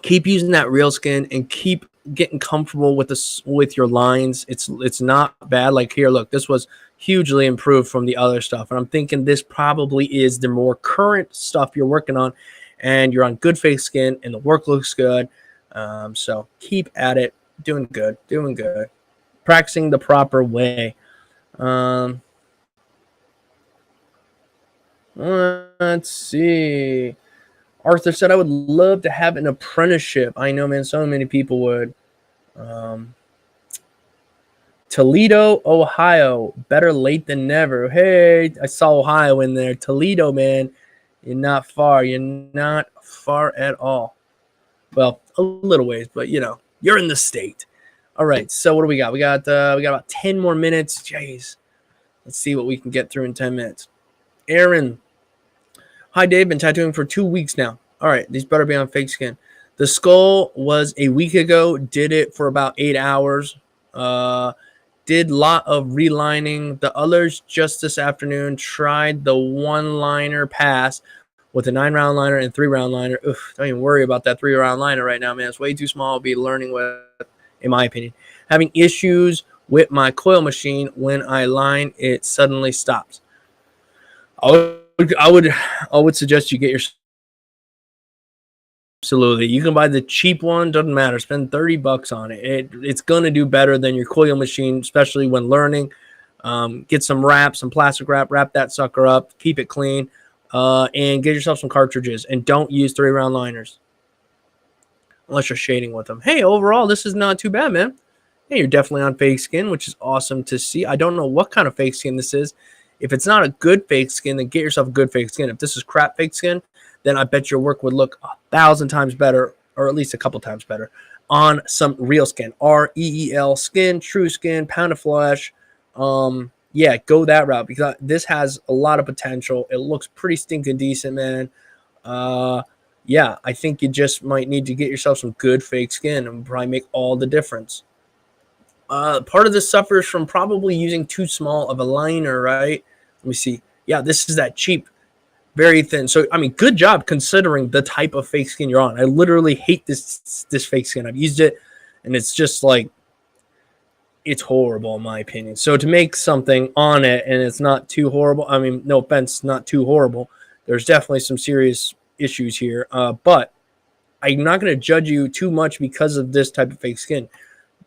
Keep using that real skin and keep getting comfortable with this, with your lines. It's not bad. Like here, look, this was hugely improved from the other stuff. And I'm thinking this probably is the more current stuff you're working on, and you're on good fake skin and the work looks good. So keep at it. Doing good. Doing good. Practicing the proper way. Let's see. Arthur said, I would love to have an apprenticeship. I know, man, so many people would. Toledo, Ohio. Better late than never. Hey, I saw Ohio in there. Toledo, man. You're not far. You're not far at all. Well, a little ways, but, you know, you're in the state. All right, so what do we got? We got about 10 more minutes. Jeez. Let's see what we can get through in 10 minutes. Aaron. Hi, Dave. Been tattooing for 2 weeks now. All right, these better be on fake skin. The skull was a week ago. Did it for about 8 hours. Did a lot of relining. The others just this afternoon. Tried the one-liner pass. with a 9-round liner and 3-round liner. Oof, don't even worry about that 3-round liner right now, man. It's way too small to be learning with, in my opinion. Having issues with my coil machine when I line, it suddenly stops. I would suggest you get your. Absolutely. You can buy the cheap one, doesn't matter. Spend $30 on it. It's going to do better than your coil machine, especially when learning. Get some wrap, some plastic wrap, wrap that sucker up, keep it clean, and get yourself some cartridges. And don't use 3-round liners unless you're shading with them. Hey, overall, this is not too bad, man. Hey, you're definitely on fake skin, which is awesome to see. I don't know what kind of fake skin this is. If it's not a good fake skin, then get yourself a good fake skin. If this is crap fake skin, then I bet your work would look 1,000 times better, or at least a couple times better, on some real skin. REEL skin, true skin, pound of flesh. Yeah, go that route because this has a lot of potential. It looks pretty stinking decent, man. Yeah, I think you just might need to get yourself some good fake skin and probably make all the difference. Part of this suffers from probably using too small of a liner, right? Let me see. Yeah, this is that cheap, very thin. So, I mean, good job considering the type of fake skin you're on. I literally hate this fake skin. I've used it, and it's just like, it's horrible in my opinion. So to make something on it and it's not too horrible, I mean, no offense, not too horrible. There's definitely some serious issues here. But I'm not going to judge you too much because of this type of fake skin.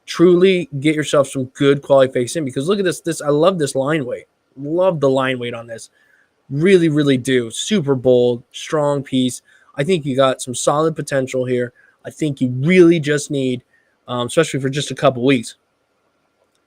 Truly get yourself some good quality fake skin because look at this. I love this line weight. Love the line weight on this. Really, really do. Super bold, strong piece. I think you got some solid potential here. I think you really just need, especially for just a couple weeks,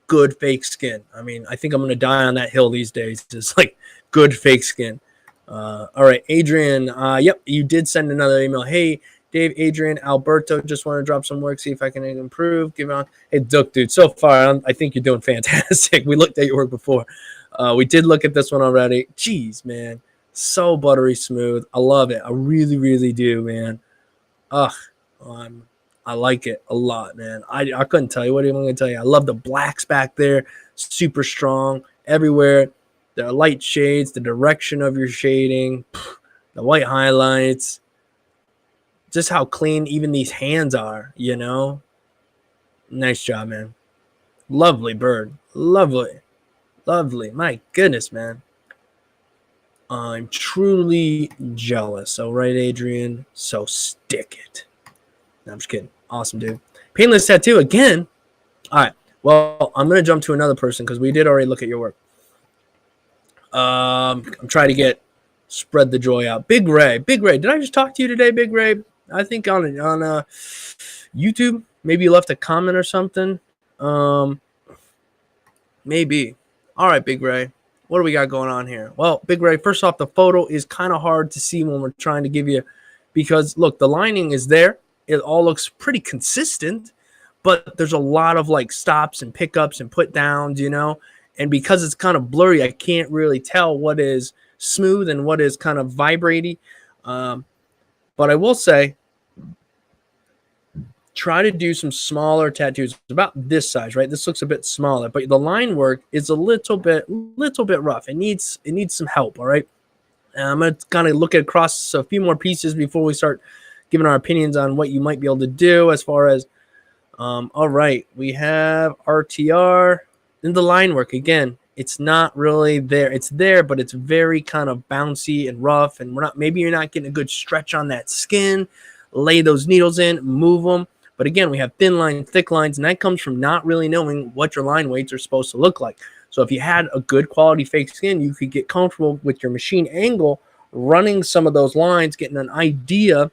good fake skin. I mean, I think I'm going to die on that hill these days. It's like good fake skin. All right, Adrian. Yep, you did send another email. Hey, Dave, Adrian, Alberto, just want to drop some work, see if I can improve. Give on. Hey, Duke, dude, so far, I think you're doing fantastic. We looked at your work before. We did look at this one already. Jeez, man. So buttery smooth. I love it. I really, really do, man. Ugh. I like it a lot, man. I couldn't tell you. What am I going to tell you? I love the blacks back there. Super strong everywhere. The light shades, the direction of your shading, the white highlights. Just how clean even these hands are, you know? Nice job, man. Lovely bird. Lovely. Lovely. My goodness, man. I'm truly jealous. All right, Adrian. So stick it. No, I'm just kidding. Awesome, dude. Painless tattoo again. All right. Well, I'm going to jump to another person because we did already look at your work. I'm trying to spread the joy out. Big Ray. Big Ray. Did I just talk to you today, Big Ray? I think on YouTube. Maybe you left a comment or something. Maybe. All right, Big Ray. What do we got going on here? Well, Big Ray, first off, the photo is kind of hard to see when we're trying to give you because, look, the lining is there. It all looks pretty consistent, but there's a lot of, like, stops and pickups and put downs, you know? And because it's kind of blurry, I can't really tell what is smooth and what is kind of vibrating. But I will say, try to do some smaller tattoos. It's about this size, right? This looks a bit smaller, but the line work is a little bit rough. It needs some help, all right? And I'm going to kind of look across a few more pieces before we start giving our opinions on what you might be able to do as far as, all right, we have RTR and the line work. Again, it's not really there. It's there, but it's very kind of bouncy and rough, and maybe you're not getting a good stretch on that skin. Lay those needles in, move them. But again, we have thin lines, thick lines, and that comes from not really knowing what your line weights are supposed to look like. So if you had a good quality fake skin, you could get comfortable with your machine angle, running some of those lines, getting an idea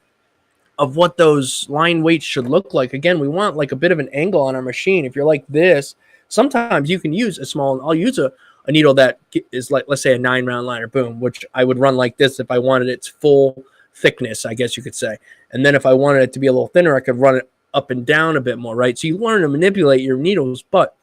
of what those line weights should look like. Again, we want like a bit of an angle on our machine. If you're like this, sometimes you can use I'll use a needle that is like, let's say a 9-round liner, boom, which I would run like this if I wanted its full thickness, I guess you could say. And then if I wanted it to be a little thinner, I could run it up and down a bit more, right? So you learn to manipulate your needles, but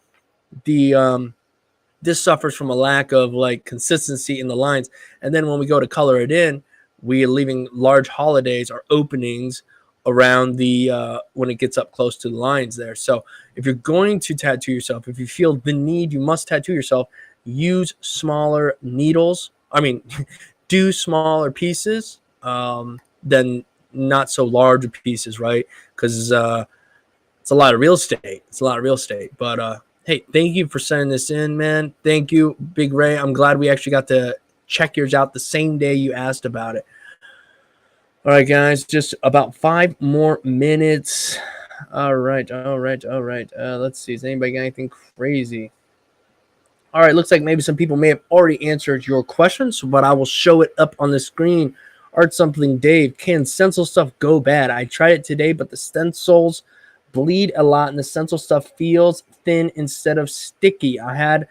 this suffers from a lack of like consistency in the lines. And then when we go to color it in, we are leaving large holidays or openings around the when it gets up close to the lines there. So if you're going to tattoo yourself, if you feel the need, you must tattoo yourself, use smaller needles. I mean, do smaller pieces than not so large pieces, right? Because it's a lot of real estate. It's a lot of real estate. But hey, thank you for sending this in, man. Thank you, Big Ray. I'm glad we actually got to check yours out the same day you asked about it. All right, guys, just about 5 more minutes. All right. Let's see. Has anybody got anything crazy? All right, looks like maybe some people may have already answered your questions, but I will show it up on the screen. Art something, Dave. Can stencil stuff go bad? I tried it today, but the stencils bleed a lot, and the stencil stuff feels thin instead of sticky. I had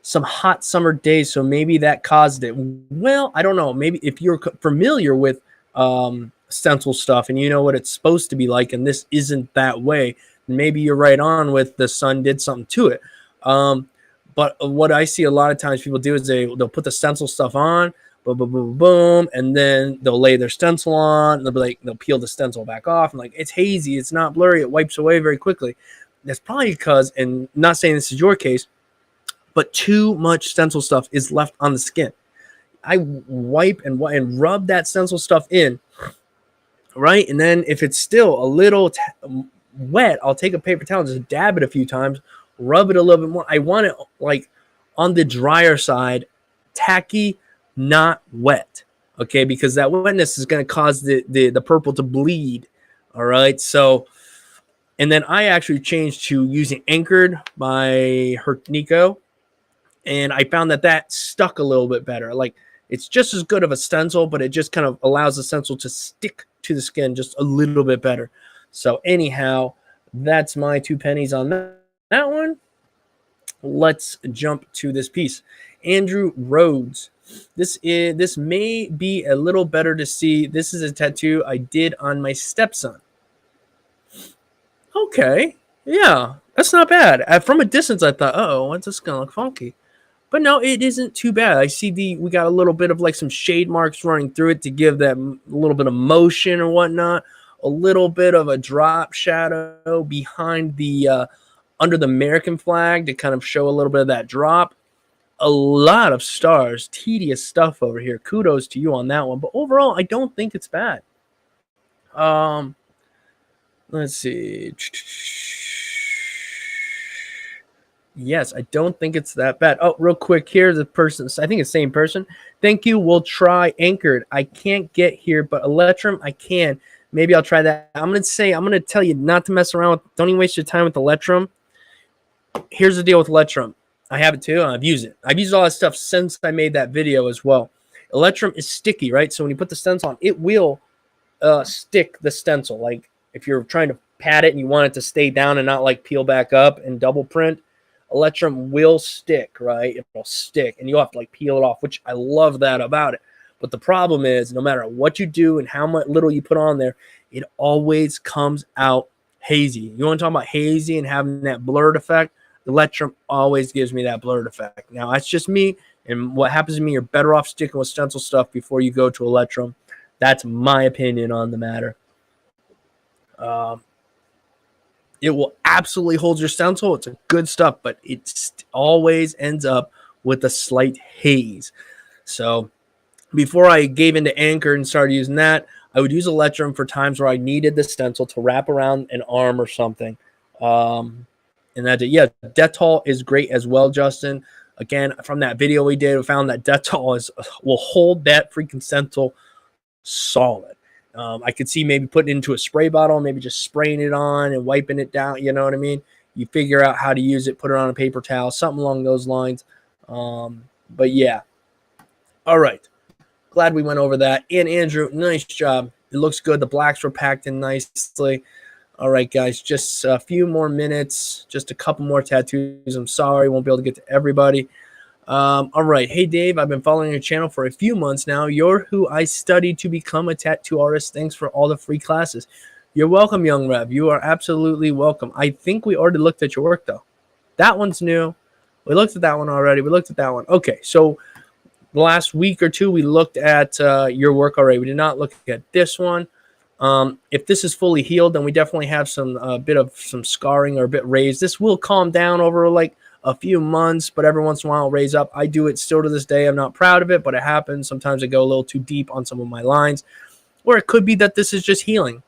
some hot summer days, so maybe that caused it. Well, I don't know. Maybe if you're familiar with stencil stuff and you know what it's supposed to be like, and this isn't that way, maybe you're right on with the sun did something to it. But what I see a lot of times people do is they'll put the stencil stuff on, boom, boom, boom, boom, and then they'll lay their stencil on, and they'll peel the stencil back off, and like, it's hazy, it's not blurry, it wipes away very quickly. That's probably because, and not saying this is your case, but too much stencil stuff is left on the skin. I wipe and rub that stencil stuff in, right? And then if it's still a little wet, I'll take a paper towel and just dab it a few times, rub it a little bit more. I want it like on the drier side, tacky, not wet, okay? Because that wetness is going to cause the purple to bleed, all right? So, and then I actually changed to using Anchored by Hernico, and I found that stuck a little bit better. Like, it's just as good of a stencil, but it just kind of allows the stencil to stick to the skin just a little bit better. So anyhow, that's my 2 pennies on that one. Let's jump to this piece. Andrew Rhodes. This may be a little better to see. This is a tattoo I did on my stepson. Okay. Yeah, that's not bad. From a distance, I thought, oh, what's this going to look funky? But no, it isn't too bad. I see we got a little bit of like some shade marks running through it to give that little bit of motion or whatnot. A little bit of a drop shadow behind the under the American flag to kind of show a little bit of that drop. A lot of stars, tedious stuff over here. Kudos to you on that one. But overall, I don't think it's bad. Let's see. Yes, I don't think it's that bad. Oh, real quick, here's the person. I think it's the same person. Thank you. We'll try Anchored. I can't get here, but Electrum, I can. Maybe I'll try that. I'm going to tell you not to mess around with. Don't even waste your time with Electrum. Here's the deal with Electrum. I have it too. I've used it. I've used all that stuff since I made that video as well. Electrum is sticky, right? So when you put the stencil on, it will stick the stencil. Like if you're trying to pat it and you want it to stay down and not like peel back up and double print, Electrum will stick, right? It will stick, and you'll have to like peel it off, which I love that about it. But the problem is, no matter what you do and how much little you put on there, it always comes out hazy. You want to talk about hazy and having that blurred effect? Electrum always gives me that blurred effect. Now, that's just me, and what happens to me, you're better off sticking with stencil stuff before you go to Electrum. That's my opinion on the matter. It will absolutely hold your stencil. It's a good stuff, but it always ends up with a slight haze. So before I gave into Anchor and started using that, I would use Electrum for times where I needed the stencil to wrap around an arm or something. And yeah, Dettol is great as well, Justin. Again, from that video we did, we found that Dettol will hold that freaking stencil solid. I could see maybe putting it into a spray bottle, maybe just spraying it on and wiping it down. You know what I mean? You figure out how to use it, put it on a paper towel, something along those lines. But yeah. All right. Glad we went over that. And Andrew, nice job. It looks good. The blacks were packed in nicely. All right, guys, just a few more minutes, just a couple more tattoos. I'm sorry, won't be able to get to everybody. All right. Hey, Dave, I've been following your channel for a few months now. You're who I studied to become a tattoo artist. Thanks for all the free classes. You're welcome, Young Rev. You are absolutely welcome. I think we already looked at your work, though. That one's new. We looked at that one already. We looked at that one. Okay, so the last week or two, we looked at your work already. We did not look at this one. If this is fully healed, then we definitely have some bit of some scarring or a bit raised. This will calm down over like a few months, but every once in a while I'll raise up. I do it still to this day. I'm not proud of it, but it happens. Sometimes I go a little too deep on some of my lines, or it could be that this is just healing.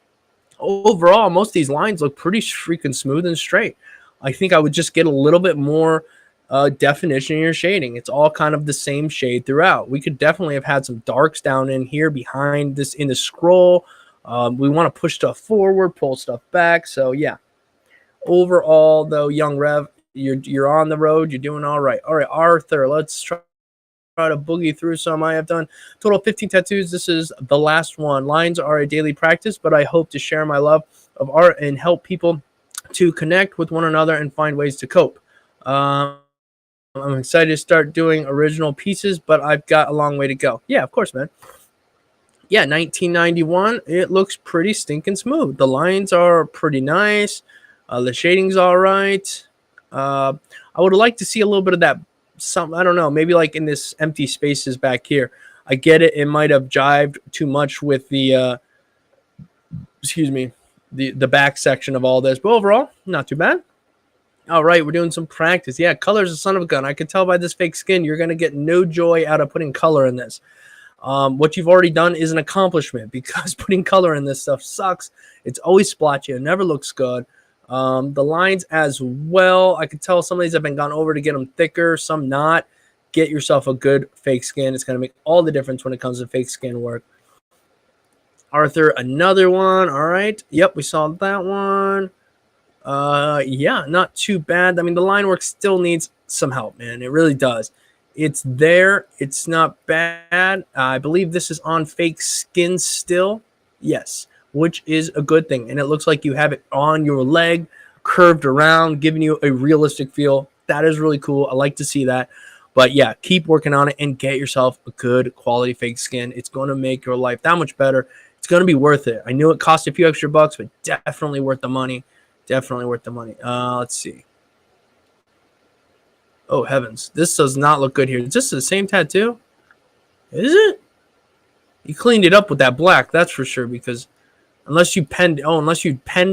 Overall, most of these lines look pretty freaking smooth and straight. I think I would just get a little bit more definition in your shading. It's all kind of the same shade throughout. We could definitely have had some darks down in here behind this in the scroll. We want to push stuff forward, pull stuff back. So yeah, overall though, Young Rev, you're on the road. You're doing all right. All right, Arthur, let's try to boogie through some. I have done total 15 tattoos. This is the last one. Lines are a daily practice, but I hope to share my love of art and help people to connect with one another and find ways to cope. I'm excited to start doing original pieces, but I've got a long way to go. Yeah, of course, man. Yeah, 1991. It looks pretty stinking smooth. The lines are pretty nice. The shading's all right. I would like to see a little bit of that. I don't know, maybe like in this empty spaces back here. I get it. It might have jived too much with the, the back section of all this. But overall, not too bad. All right, we're doing some practice. Yeah, color's a son of a gun. I can tell by this fake skin, you're going to get no joy out of putting color in this. What you've already done is an accomplishment because putting color in this stuff sucks. It's always splotchy. It never looks good. The lines as well. I can tell some of these have been gone over to get them thicker, some not. Get yourself a good fake skin. It's going to make all the difference when it comes to fake skin work. Arthur, another one. All right. Yep, we saw that one. Yeah, not too bad. I mean, the line work still needs some help, man. It really does. It's there. It's not bad. I believe this is on fake skin still. Yes, which is a good thing. And it looks like you have it on your leg, curved around, giving you a realistic feel. That is really cool. I like to see that. But yeah, keep working on it and get yourself a good quality fake skin. It's going to make your life that much better. It's going to be worth it. I knew it cost a few extra bucks, but definitely worth the money. Definitely worth the money. Let's see. Oh, heavens. This does not look good here. Is this the same tattoo? Is it? You cleaned it up with that black, that's for sure, because unless you penned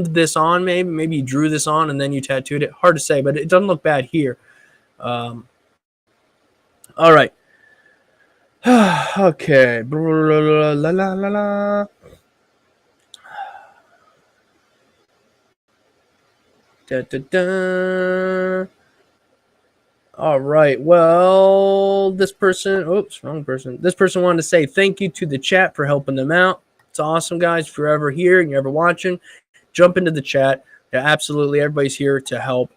this on, maybe you drew this on and then you tattooed it. Hard to say, but it doesn't look bad here. All right. Okay. La, la, la, la. Da, da, da. All right. Well, this person, wrong person. This person wanted to say thank you to the chat for helping them out. It's awesome, guys. If you're ever here and you're ever watching, jump into the chat. Yeah, absolutely. Everybody's here to help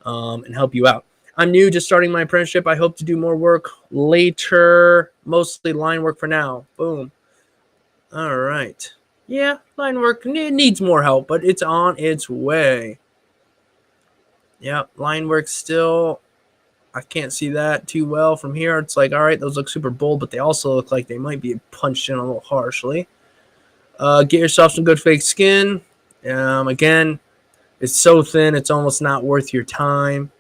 and help you out. I'm new, just starting my apprenticeship. I hope to do more work later, mostly line work for now. Boom. All right. Yeah, line work needs more help, but it's on its way. Yeah, line work still. I can't see that too well from here. It's like, all right, those look super bold, but they also look like they might be punched in a little harshly. Get yourself some good fake skin. Again, it's so thin, it's almost not worth your time.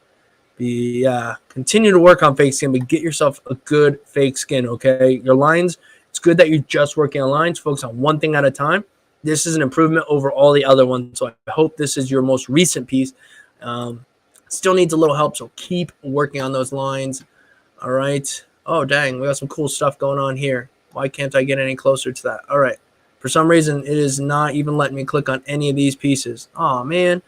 Continue to work on fake skin, but get yourself a good fake skin, okay? Your lines, it's good that you're just working on lines. Focus on one thing at a time. This is an improvement over all the other ones, so I hope this is your most recent piece. Still needs a little help, so keep working on those lines. All right. Oh, dang. We got some cool stuff going on here. Why can't I get any closer to that? All right. For some reason, it is not even letting me click on any of these pieces. Oh, man.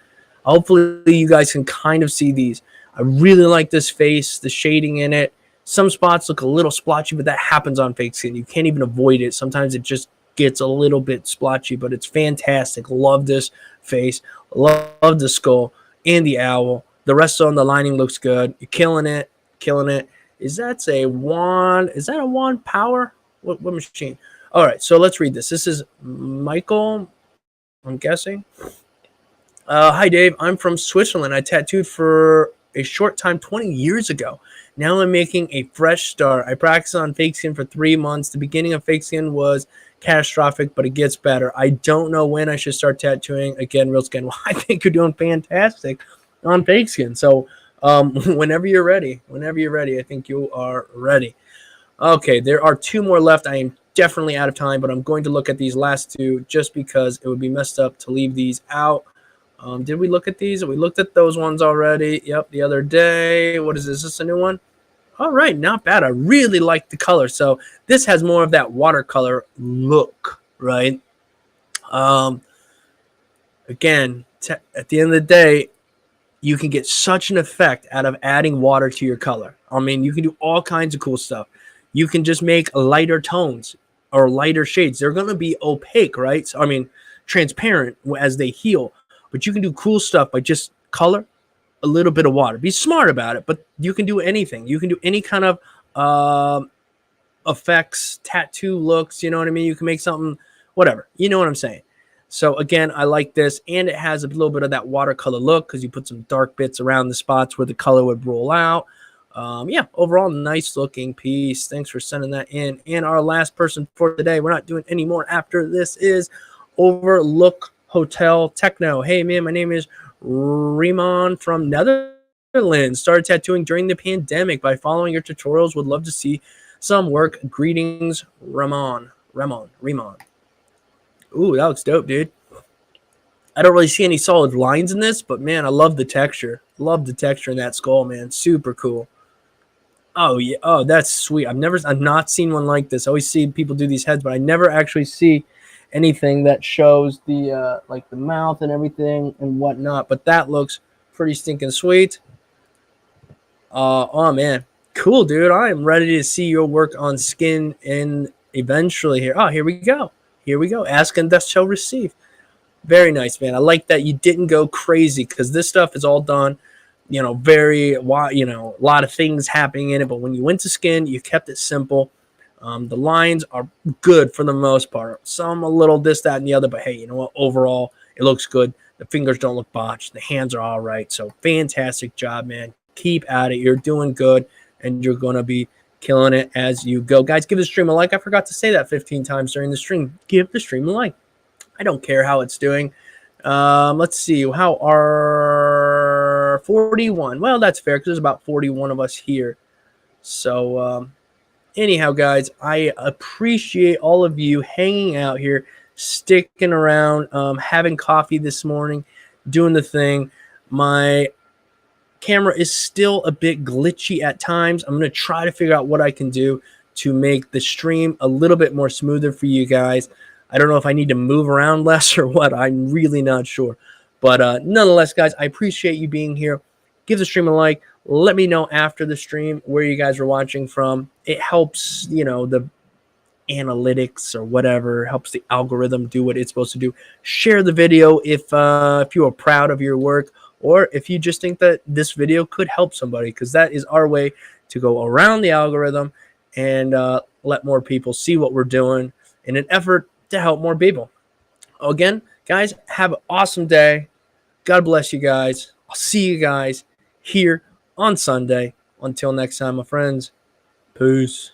Hopefully, you guys can kind of see these. I really like this face, the shading in it. Some spots look a little splotchy, but that happens on fake skin. You can't even avoid it. Sometimes it just gets a little bit splotchy, but it's fantastic. Love this face. Love the skull and the owl. The rest on the lining looks good. You're killing it. Killing it. Is that a wand? Is that a wand power? What machine? All right, so let's read this. This is Michael, I'm guessing. Hi, Dave. I'm from Switzerland. I tattooed for a short time 20 years ago. Now I'm making a fresh start. I practiced on fake skin for 3 months. The beginning of fake skin was catastrophic, but it gets better. I don't know when I should start tattooing again, real skin. Well, I think you're doing fantastic on fake skin. So whenever you're ready, I think you are ready. Okay, there are 2 more left. I am definitely out of time, but I'm going to look at these last 2 just because it would be messed up to leave these out. Did we look at these? We looked at those ones already. Yep, the other day. What is this? Is this a new one? All right, not bad. I really like the color. So this has more of that watercolor look, right? Again, at the end of the day, you can get such an effect out of adding water to your color. I mean, you can do all kinds of cool stuff. You can just make lighter tones or lighter shades. They're going to be opaque, right? So, I mean, transparent as they heal. But you can do cool stuff by just color, a little bit of water. Be smart about it, but you can do anything. You can do any kind of effects, tattoo looks, you know what I mean? You can make something, whatever. You know what I'm saying? So again, I like this, and it has a little bit of that watercolor look because you put some dark bits around the spots where the color would roll out. Yeah, overall, nice looking piece. Thanks for sending that in. And our last person for today, we're not doing any more after this, is Overlook Hotel Techno. Hey, man, my name is Riemann from Netherlands. Started tattooing during the pandemic. By following your tutorials, would love to see some work. Greetings, Riemann. Ooh, that looks dope, dude. I don't really see any solid lines in this, but man, I love the texture. Love the texture in that skull, man. Super cool. Oh yeah. Oh, that's sweet. I've not seen one like this. I always see people do these heads, but I never actually see anything that shows the like the mouth and everything and whatnot. But that looks pretty stinking sweet. Oh man, cool, dude. I am ready to see your work on skin and eventually here. Oh, here we go. Here we go. Ask and thus shall receive. Very nice, man. I like that you didn't go crazy because this stuff is all done, you know, a lot of things happening in it. But when you went to skin, you kept it simple. The lines are good for the most part. Some a little this, that, and the other. But hey, you know what? Overall, it looks good. The fingers don't look botched. The hands are all right. So fantastic job, man. Keep at it. You're doing good, and you're going to be killing it as you go. Guys, give the stream a like. I forgot to say that 15 times during the stream. Give the stream a like. I don't care how it's doing. Let's see. How are 41? Well, that's fair because there's about 41 of us here. So anyhow, guys, I appreciate all of you hanging out here, sticking around, having coffee this morning, doing the thing. My camera is still a bit glitchy at times. I'm going to try to figure out what I can do to make the stream a little bit more smoother for you guys. I don't know if I need to move around less or what. I'm really not sure. But nonetheless, guys, I appreciate you being here. Give the stream a like. Let me know after the stream where you guys are watching from. It helps, you know, the analytics or whatever, helps the algorithm do what it's supposed to do. Share the video if you are proud of your work, or if you just think that this video could help somebody, because that is our way to go around the algorithm and let more people see what we're doing in an effort to help more people. Again, guys, have an awesome day. God bless you guys. I'll see you guys here on Sunday. Until next time, my friends. Peace.